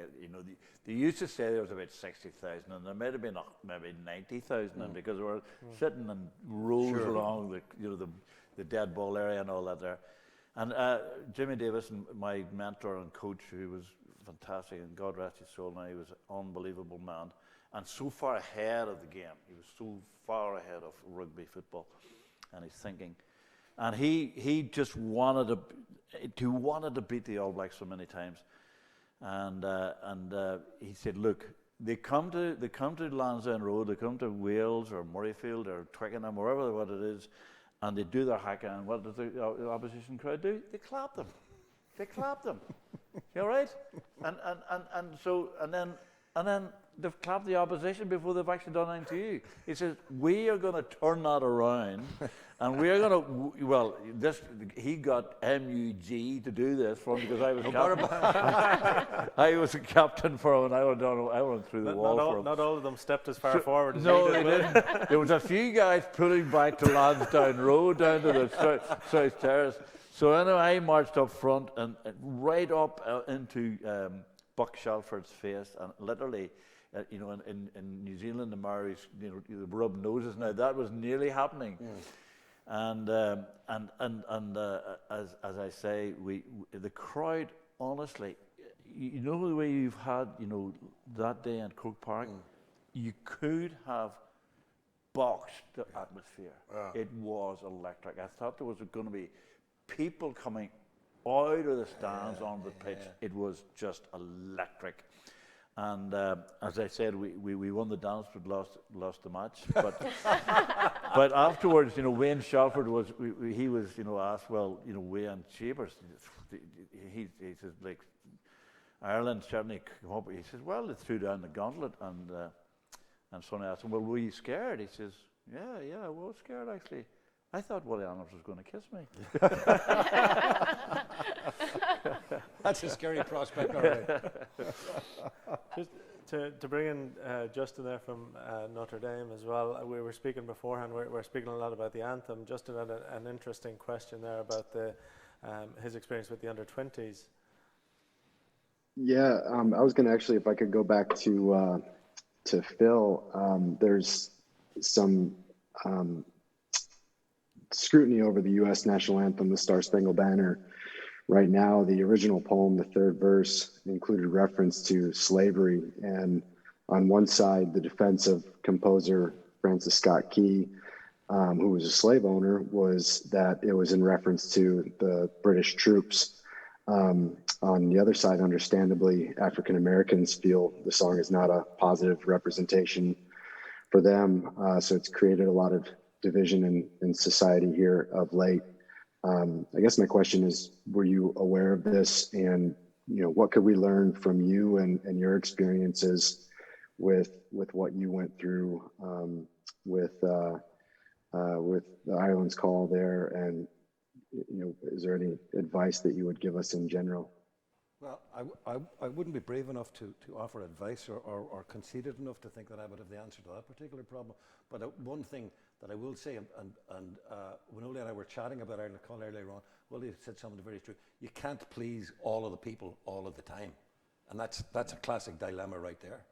they used to say there was about 60,000, and there might have been maybe 90,000, because we were sitting in rows along the dead ball area and all that there. And Jimmy Davison, my mentor and coach, who was fantastic, and God rest his soul now, he was an unbelievable man, and so far ahead of the game. He was so far ahead of rugby football and his thinking. And he just wanted to beat the All Blacks so many times. And he said, look, they come to Lansdowne Road, they come to Wales or Murrayfield or Twickenham, wherever what it is, and they do their haka, and what does the opposition crowd do? They clap them. They clap them. You all right? And then they've clapped the opposition before they've actually done anything to you. He says, we are going to turn that around, and we are going to, he got MUG to do this for him because I was captain. I was a captain for him, and I went through the wall for him. Not all of them stepped as far forward as no, you they did. didn't. There was a few guys pulling back to Lansdowne Road down to the South Terrace. So anyway, I marched up front and right up into Buck Shelford's face, and literally, in New Zealand, the Maoris, they rub noses. Now that was nearly happening, and as I say, the crowd, honestly, the way you've had, that day in Croke Park, you could have boxed the atmosphere. It was electric. I thought there was going to be people coming out of the stands on the pitch. It was just electric. And as I said, we won the dance but lost the match. But but afterwards, Wayne Shelford was asked, well, Wayne Chambers, he says, like, Ireland certainly come up. He says, well, they threw down the gauntlet, and someone asked him, well, were you scared? He says, yeah, I was scared actually. I thought Willie Anderson was going to kiss me. That's a scary prospect, all right. Just to bring in Justin there from Notre Dame as well, we were speaking beforehand, we're speaking a lot about the anthem. Justin had an interesting question there about his experience with the under-20s. Yeah, I was going to actually, if I could go back to Phil, there's some scrutiny over the U.S. national anthem, the Star Spangled Banner. Right now, the original poem, the third verse, included reference to slavery. And on one side, the defense of composer Francis Scott Key, who was a slave owner, was that it was in reference to the British troops. On the other side, understandably, African Americans feel the song is not a positive representation for them. So it's created a lot of division in society here of late. I guess my question is, were you aware of this, and what could we learn from you and your experiences with what you went through with the Ireland's call there, and is there any advice that you would give us in general? Well, I wouldn't be brave enough to offer advice or conceited enough to think that I would have the answer to that particular problem. But one thing that I will say, and when Willie and I were chatting about Ireland Call earlier on, Willie said something very true. You can't please all of the people all of the time, and that's a classic dilemma right there.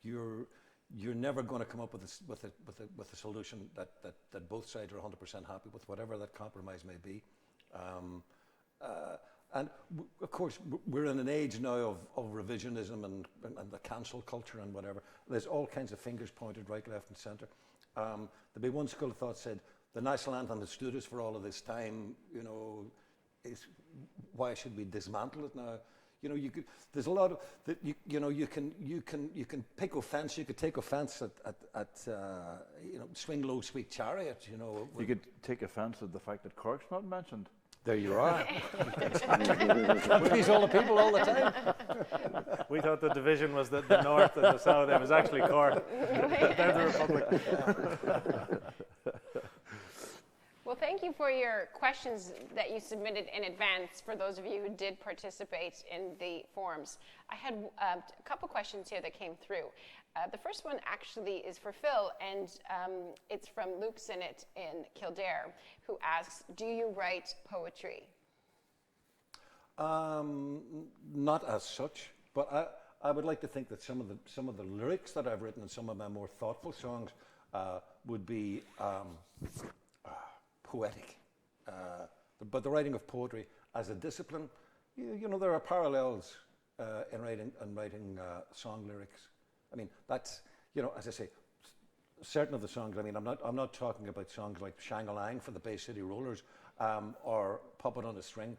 You're never going to come up with a solution that both sides are 100% happy with, whatever that compromise may be. And of course, we're in an age now of revisionism and the cancel culture and whatever. There's all kinds of fingers pointed right, left, and centre. There'd be one school of thought said the national anthem has stood us for all of this time. Why should we dismantle it now? There's a lot of that. You can pick offence. You could take offence at Swing Low, Sweet Chariot. You could take offence at the fact that Cork's not mentioned. There you are. We please all the people all the time. We thought the division was the north and the south. It was actually Cork. They're the Republic. Well, thank you for your questions that you submitted in advance for those of you who did participate in the forums. I had a couple questions here that came through. The first one actually is for Phil, and it's from Luke Sinnott in Kildare, who asks, do you write poetry? Not as such, but I would like to think that some of the lyrics that I've written in some of my more thoughtful songs would be poetic. But the writing of poetry as a discipline, you know, there are parallels in writing song lyrics. I mean, that's, you know, as I say, certain of the songs. I mean, I'm not talking about songs like Shang-a-Lang for the Bay City Rollers or Puppet on a String.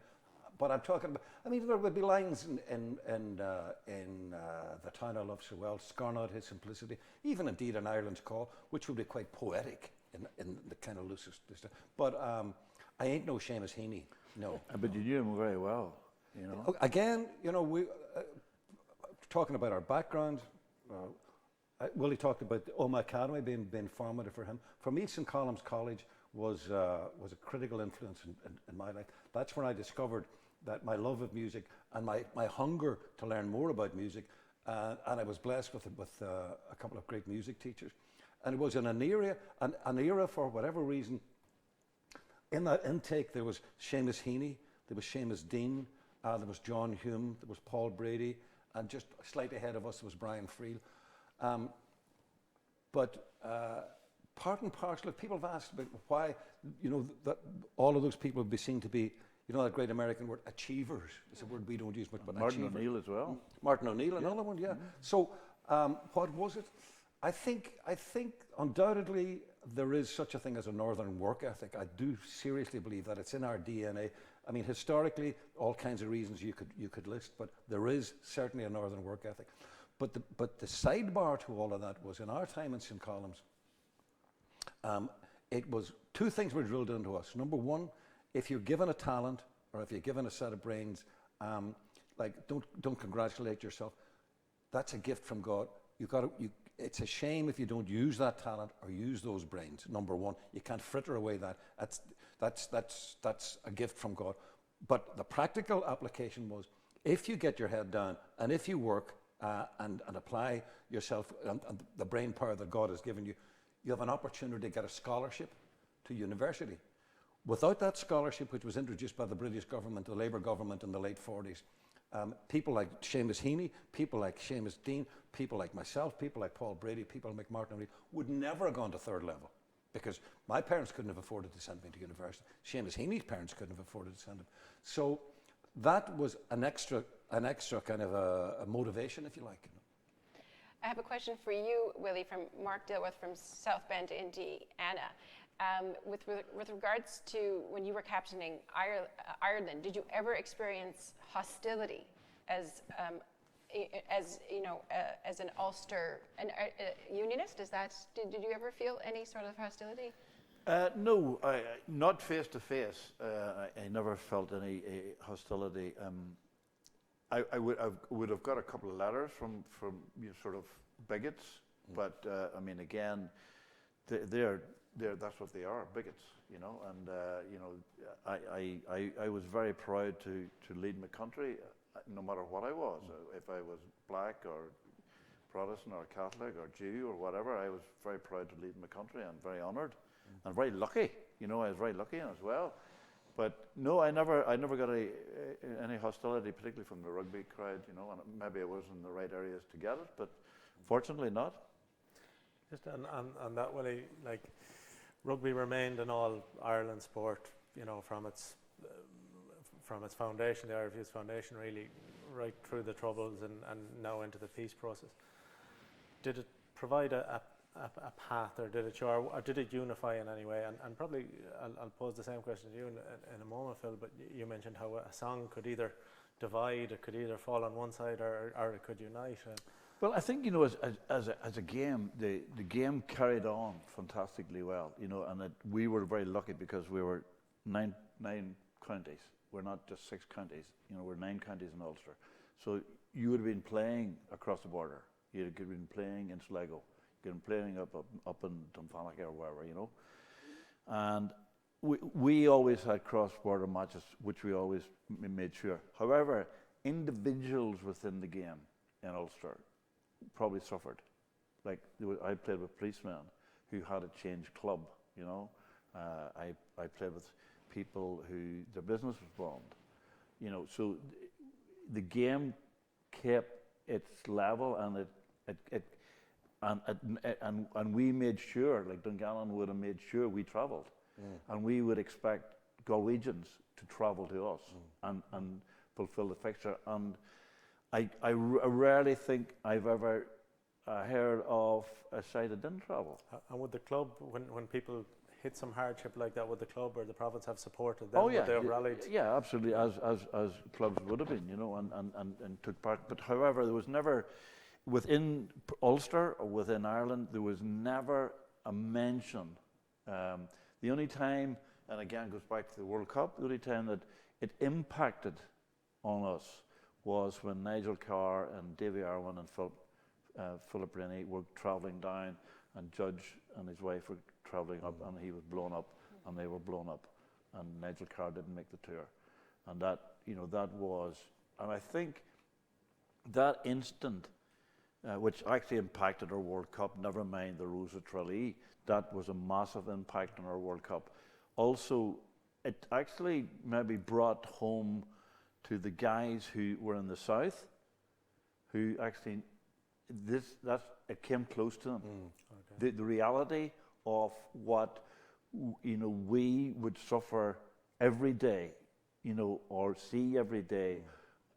But I'm talking about, I mean, there would be lines in The Town I Love So Well, Scorn Not His Simplicity, even indeed in Ireland's Call, which would be quite poetic in the kind of loosest. But I ain't no Seamus Heaney, no. But you knew him very well, you know. Again, you know, we talking about our background. Willie talked about the Oma Academy being formative for him. For me, St. Colum's College was a critical influence in my life. That's when I discovered that my love of music and my hunger to learn more about music, and I was blessed with a couple of great music teachers. And it was in an era for whatever reason, in that intake there was Seamus Heaney, there was Seamus Dean, there was John Hume, there was Paul Brady, and just slightly ahead of us there was Brian Friel. But part and parcel of people have asked about why, you know, that all of those people would be seen to be, you know, that great American word, achievers. It's a word we don't use much, but Martin achiever. O'Neill as well. Martin O'Neill, another one, yeah. So, what was it? I think undoubtedly there is such a thing as a northern work ethic. I do seriously believe that it's in our DNA. I mean, historically, all kinds of reasons you could list, but there is certainly a northern work ethic. But the sidebar to all of that was in our time in St. Colum's. It was two things were drilled into us. Number one, if you're given a talent or if you're given a set of brains, like don't congratulate yourself. That's a gift from God. It's a shame if you don't use that talent or use those brains. Number one, you can't fritter away that. That's a gift from God. But the practical application was, if you get your head down and if you work and apply yourself and the brain power that God has given you, you have an opportunity to get a scholarship to university. Without that scholarship, which was introduced by the British government, the Labour government in the late 40s, people like Seamus Heaney, people like Seamus Dean, people like myself, people like Paul Brady, people like Martin O'Neill would never have gone to third level because my parents couldn't have afforded to send me to university. Seamus Heaney's parents couldn't have afforded to send him. So that was an extra kind of a motivation, if you like. I have a question for you, Willie, from Mark Dilworth from South Bend, Indiana. With regards to when you were captaining Ireland, did you ever experience hostility as you know, as an Ulster unionist? Did you ever feel any sort of hostility? No, not face to face. I never felt any hostility. I would have got a couple of letters from you know, sort of bigots, but I mean, again, they're that's what they are, bigots, you know. And you know, I was very proud to lead my country, no matter what I was. If I was black or Protestant or Catholic or Jew or whatever, I was very proud to lead my country and very honoured and very lucky. You know, I was very lucky as well. But no, I never got any hostility, particularly from the rugby crowd, you know, and maybe I was in the right areas to get it, but fortunately not. Just on that, Willie, like rugby remained an all-Ireland sport, you know, from its foundation, the Irish Youth Foundation, really, right through the Troubles and now into the peace process. Did it provide a path, or did it show, or did it unify in any way? And probably I'll pose the same question to you in a moment, Phil, but you mentioned how a song could either divide, it could either fall on one side or it could unite. Well, I think, you know, as a game, the game carried on fantastically well, you know, and we were very lucky because we were nine counties. We're not just 6 counties, you know, we're 9 counties in Ulster. So you would have been playing across the border. You could have been playing in Sligo. You could have been playing up in Dunfanaghy or wherever, you know. And we always had cross-border matches, which we always made sure. However, individuals within the game in Ulster probably suffered. Like, I played with policemen who had a change club, you know. I played with people who their business was bombed. You know, so the game kept its level, and and we made sure, like Dungannon would have made sure we travelled, and we would expect Galwegians to travel to us and fulfil the fixture. And I rarely think I've ever heard of a side that didn't travel. And would the club, when people hit some hardship like that, would the club or the province have supported them? Oh yeah, Would they have rallied? Yeah, absolutely, as clubs would have been, you know, and took part. But however, there was never, within Ulster or within Ireland, there was never a mention. The only time, and again goes back to the World Cup, the only time that it impacted on us was when Nigel Carr and Davy Irwin and Philip Rennie were travelling down, and Judge and his wife were travelling up, and he was blown up, and they were blown up, and Nigel Carr didn't make the tour. And that, you know, that was, and I think that instant, which actually impacted our World Cup, never mind the Rose of Tralee, that was a massive impact on our World Cup. Also, it actually maybe brought home to the guys who were in the south, who actually, it came close to them. Okay. The reality of what, you know, we would suffer every day, you know, or see every day,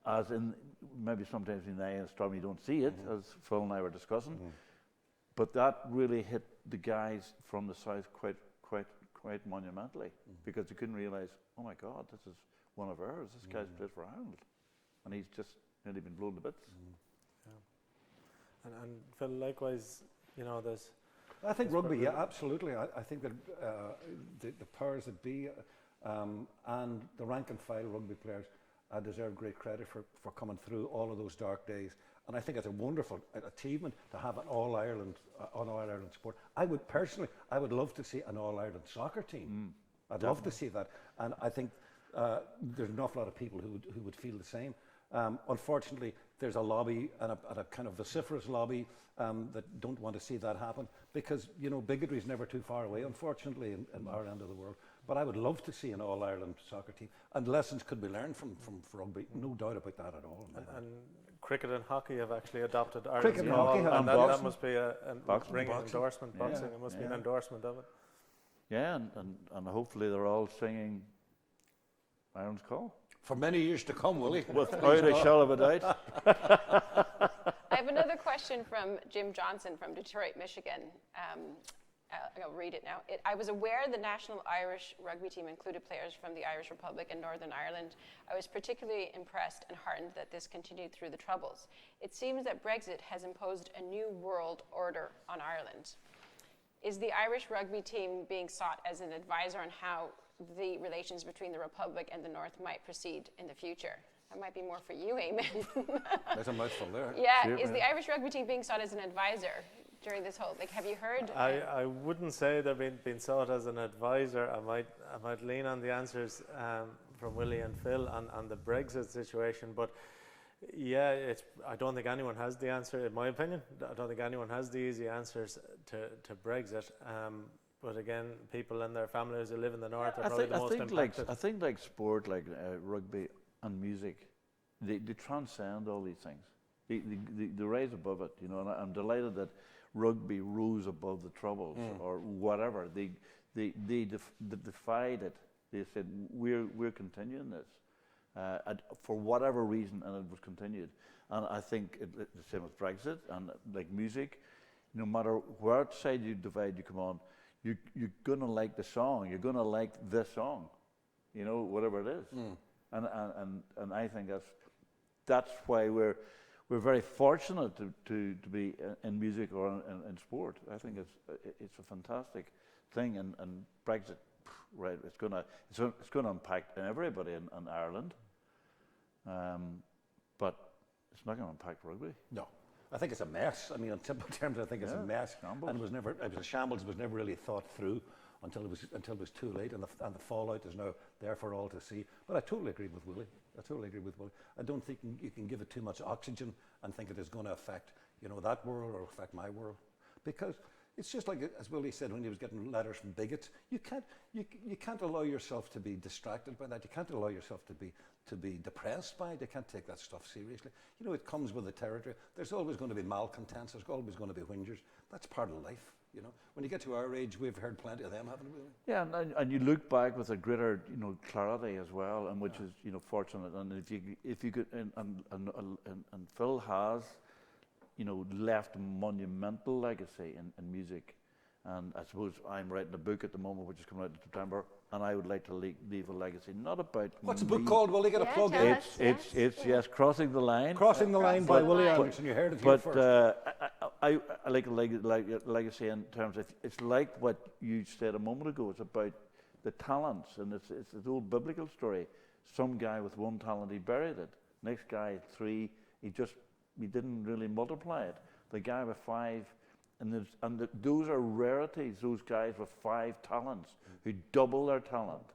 as in maybe sometimes in the eye of the storm you don't see it, as Phil and I were discussing, but that really hit the guys from the south quite monumentally, because they couldn't realise, oh my God, this is one of ours. This guy's played for Ireland, and he's just nearly been blown to bits. Yeah. And Phil, likewise, you know, there's. I think rugby, yeah, absolutely. I think that the powers that be and the rank and file rugby players deserve great credit for coming through all of those dark days. And I think it's a wonderful achievement to have an All-Ireland sport. I would love to see an All-Ireland soccer team. I'd love to see that. And I think there's an awful lot of people who would feel the same. Unfortunately, there's a lobby and a kind of vociferous lobby that don't want to see that happen, because, you know, bigotry is never too far away, unfortunately, in our end of the world. But I would love to see an All-Ireland soccer team, and lessons could be learned from rugby, no doubt about that at all. And cricket and hockey have actually adopted Ireland's Cricket and hockey, and that must be a ringing boxing. endorsement. Yeah. Boxing, it must be an endorsement of it. Yeah, and hopefully they're all singing Ireland's Call. For many years to come, Willie. Without a shadow of a doubt. I have another question from Jim Johnson from Detroit, Michigan. I'll read it now. I was aware the national Irish rugby team included players from the Irish Republic and Northern Ireland. I was particularly impressed and heartened that this continued through the Troubles. It seems that Brexit has imposed a new world order on Ireland. Is the Irish rugby team being sought as an advisor on how the relations between the Republic and the North might proceed in the future? That might be more for you, Eamonn. There's a mouthful there. Yeah, is the Irish rugby team being sought as an advisor during this whole, have you heard? I wouldn't say they're being sought as an advisor. I might lean on the answers from Willie and Phil on the Brexit situation, but yeah, I don't think anyone has the answer, in my opinion. I don't think anyone has the easy answers to Brexit. But again, people and their families who live in the north are probably the most impacted. I think like sport, like rugby and music, they transcend all these things. They rise above it, you know. And I'm delighted that rugby rose above the Troubles or whatever. They defied it. They said we're continuing this for whatever reason, and it was continued. And I think the same with Brexit and like music. No matter what side you divide, you come on. You're gonna like the song. You're gonna like this song, you know, whatever it is. And I think that's why we're very fortunate to be in music or in sport. I think it's a fantastic thing. And Brexit, right? It's gonna impact everybody in Ireland, but it's not gonna impact rugby. No. I think it's a mess. I mean, in simple terms, I think it's a mess. Shambles. And it was a shambles. It was never really thought through until it was too late, and the fallout is now there for all to see. But I totally agree with Willie. I don't think you can give it too much oxygen and think it is going to affect, you know, that world or affect my world, because It's just like, as Willie said when he was getting letters from bigots, you can't allow yourself to be distracted by that. You can't allow yourself to be depressed by it. You can't take that stuff seriously. You know, it comes with the territory. There's always going to be malcontents. There's always going to be whingers. That's part of life, you know. When you get to our age, we've heard plenty of them, haven't we? Yeah, and you look back with a greater, you know, clarity as well, and which is, you know, fortunate. And if you could, and Phil has, you know, left a monumental legacy in music. And I suppose I'm writing a book at the moment, which is coming out in September, and I would like to leave a legacy, not about What's the book called? Willie, get a plug in. It's Crossing the Line. Crossing the Line by Willie Anderson. You heard it here first. But I like a legacy in terms of, it's like what you said a moment ago. It's about the talents, and it's the old biblical story. Some guy with one talent, he buried it. Next guy, 3, he didn't really multiply it. The guy with 5, those are rarities, those guys with 5 talents who double their talent.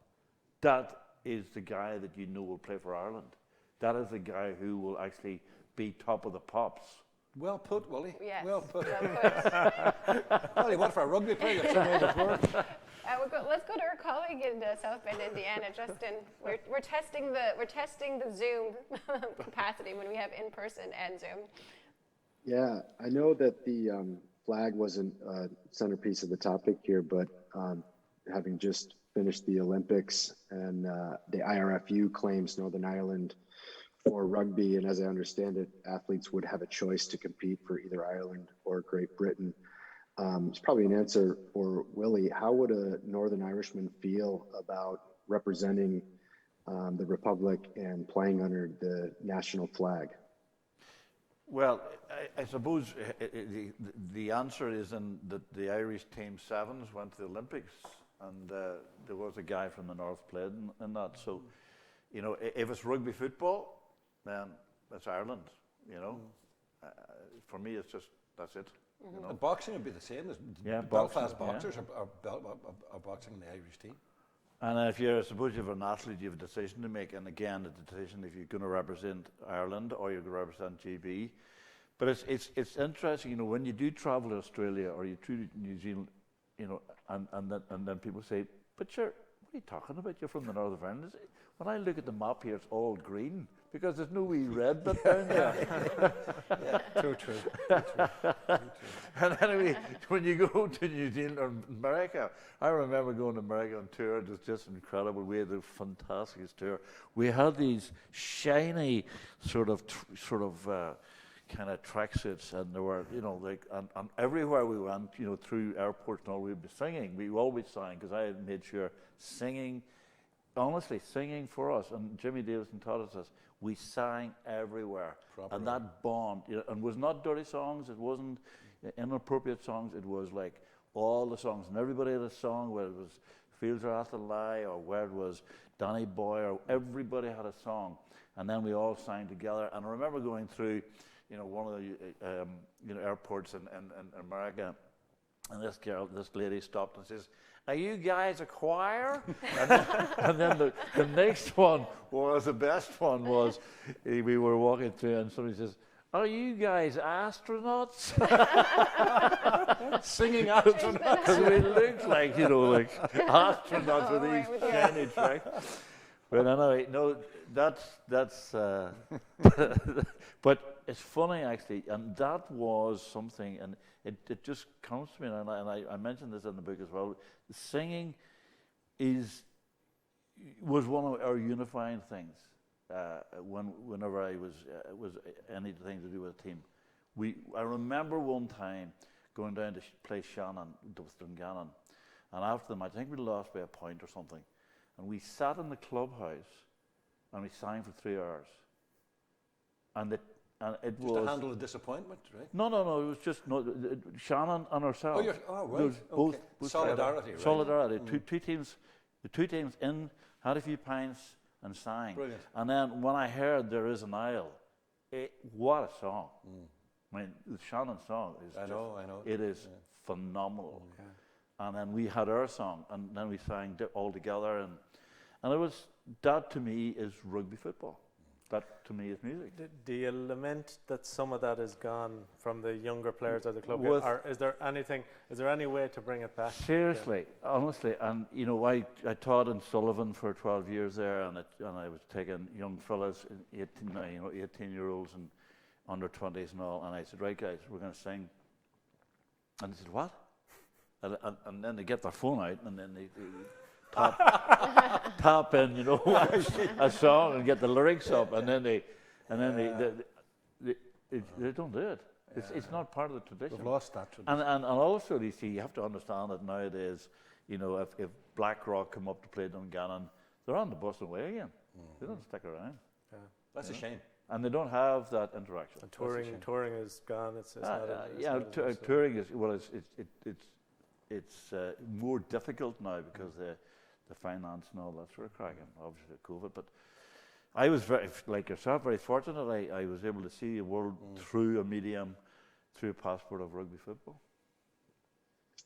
That is the guy that you know will play for Ireland. That is the guy who will actually be top of the pops. Well put, Willie. Yes. Well put. Well put. Well, you want for a rugby player, you've seen it before. Let's go to our colleague in South Bend, Indiana, Justin. We're testing the Zoom capacity when we have in person and Zoom. Yeah, I know that the flag wasn't a centerpiece of the topic here, but having just finished the Olympics and the IRFU claims Northern Ireland for rugby, and as I understand it, athletes would have a choice to compete for either Ireland or Great Britain. It's probably an answer for Willie. How would a Northern Irishman feel about representing the Republic and playing under the national flag? Well, I suppose the answer is in that the Irish team 7s went to the Olympics, and there was a guy from the North played in that. So, you know, if it's rugby football, then it's Ireland, you know. For me, it's just, that's it. You know? And boxing would be the same. Belfast boxers are boxing in the Irish team. And if you're, suppose you have an athlete, you have a decision to make, and again, the decision if you're going to represent Ireland or you're going to represent GB. But it's interesting, you know, when you do travel to Australia or you to New Zealand, you know, and then people say, but what are you talking about? You're from the north of Ireland. When I look at the map here, it's all green because there's no wee red bit down there. Yeah, too true. And anyway, when you go to New Zealand or America, I remember going to America on tour. It was just incredible. We had a fantastic tour. We had these shiny sort of kind of tracksuits, and there were, you know, like, and everywhere we went, you know, through airports and all, we'd be singing. We always sang because I had made sure singing for us. And Jimmy Davison taught us this. We sang everywhere, properly. And that bond, you know, and it was not dirty songs. It wasn't inappropriate songs. It was like all the songs, and everybody had a song, whether it was Fields Are At the Lie or where it was Danny Boy, or everybody had a song, and then we all sang together. And I remember going through, you know, one of the airports in America, and this lady stopped and says, "Are you guys a choir?" and then the next one was, the best one was, we were walking through and somebody says, "Are you guys astronauts?" Singing astronauts. Because we looked like, you know, like astronauts with these shiny tracks. But anyway, no, that's but it's funny actually, and that was something, and it just comes to me, and I mentioned this in the book as well. Singing was one of our unifying things. Whenever I was anything to do with a team, I remember one time going down to play Shannon with Dungannon, and after the match, I think we lost by a point or something, and we sat in the clubhouse and we sang for 3 hours, and it was just to handle the disappointment, right? No. It was just Shannon and ourselves. Right. Both solidarity. Right? Solidarity. The two teams in, had a few pints and sang. Brilliant. And then when I heard "There Is an Isle," what a song! I mean, the Shannon song is. I know. It is phenomenal. Yeah. And then we had our song, and then we sang all together, and it was, that to me is rugby football. That to me is music. Do you lament that some of that is gone from the younger players of the club? With- Or is there any way to bring it back? Seriously, honestly, and you know, I taught in Sullivan for 12 years there, and I was taking young fellas, 18-year-olds and under 20s and all, and I said, right guys, we're going to sing, and they said, what? And then they get their phone out, and then they tap in, you know, a song and get the lyrics up, and then they don't do it. It's not part of the tradition. We've lost that tradition. And also, you see, you have to understand that nowadays, you know, if Blackrock come up to play Dungannon, they're on the bus and away again. They don't stick around. Yeah. That's a shame. And they don't have that interaction. And touring is gone. It's not touring is, well, it's more difficult now because the finance and all that sort of cracking, obviously COVID. But I was very, like yourself, very fortunate. I was able to see the world through a medium, through a passport of rugby football.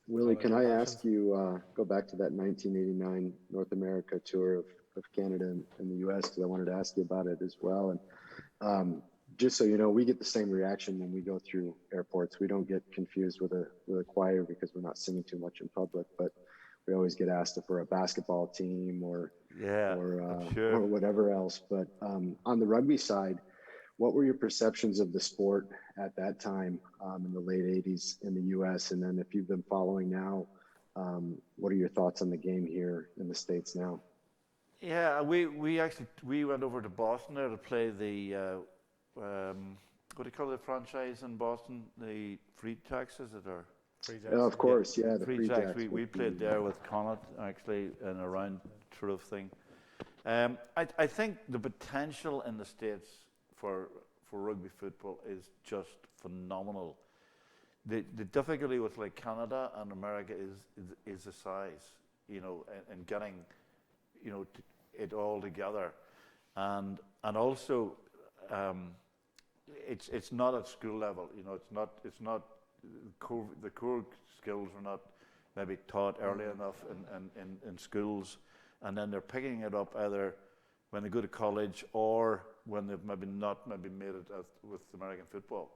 Willie, can I ask you, go back to that 1989 North America tour of Canada and the US, because I wanted to ask you about it as well. And just so you know, we get the same reaction when we go through airports. We don't get confused with a choir because we're not singing too much in public, but we always get asked if we're a basketball team or whatever else. But on the rugby side, what were your perceptions of the sport at that time in the late 80s in the US? And then if you've been following now, what are your thoughts on the game here in the States now? Yeah, we went over to Boston there to play the what do you call the franchise in Boston? The Free Jacks, is it, or? Free Jacks. Oh, of course, yeah, the Free Jacks. We played there with Connacht, actually, in a round sort of thing. I think the potential in the States for rugby football is just phenomenal. The difficulty with like Canada and America is the size, you know, and getting, you know, it all together, and also it's not at school level, you know. It's not the core skills are not maybe taught early enough in schools, and then they're picking it up either when they go to college or when they've maybe made it with American football.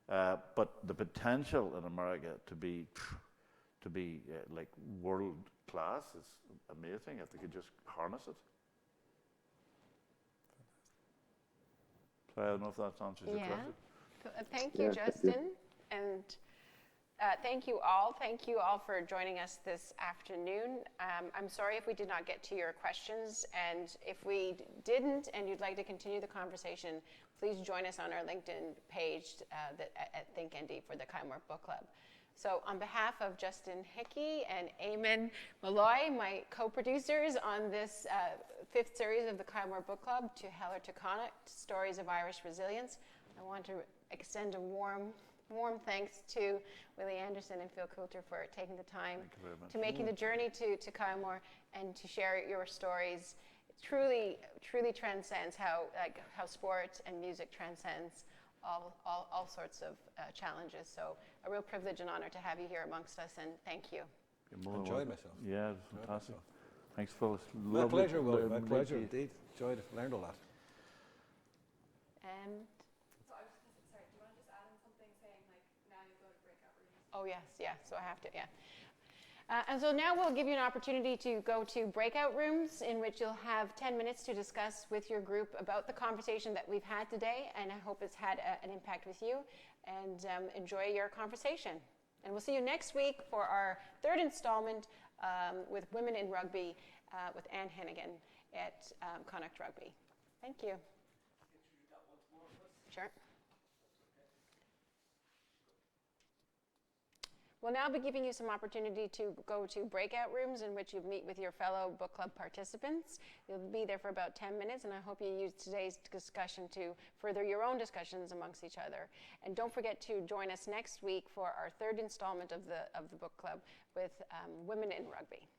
But the potential in America to be like world class is amazing if they could just harness it. So I don't know if that answers your question. Thank you, Justin. And thank you all. Thank you all for joining us this afternoon. I'm sorry if we did not get to your questions, and if we didn't and you'd like to continue the conversation, please join us on our LinkedIn page at ThinkND for the Kymore Book Club. So on behalf of Justin Hickey and Eamonn Molloy, my co-producers on this 5th series of the Kymore Book Club, to Heller to Connacht, Stories of Irish Resilience, I want to extend a warm thanks to Willie Anderson and Phil Coulter for taking the time to making the journey to Kymore and to share your stories. It truly transcends how sport and music transcends all sorts of challenges. So a real privilege and honor to have you here amongst us, and thank you. Enjoyed myself. Yeah, it was fantastic. Thanks, Phil. My pleasure, Will. My pleasure indeed. Enjoyed it. Learned a lot. And so I was just gonna say, sorry, do you want to just add in something saying like now you go to breakout rooms? oh yes, yeah. So I have to, yeah. And so now we'll give you an opportunity to go to breakout rooms in which you'll have 10 minutes to discuss with your group about the conversation that we've had today, and I hope it's had an impact with you, and enjoy your conversation. And we'll see you next week for our 3rd installment with Women in Rugby with Anne Hennigan at Connacht Rugby. Thank you. Sure. We'll now be giving you some opportunity to go to breakout rooms in which you meet with your fellow book club participants. You'll be there for about 10 minutes, and I hope you use today's discussion to further your own discussions amongst each other. And don't forget to join us next week for our 3rd installment of the book club with Women in Rugby.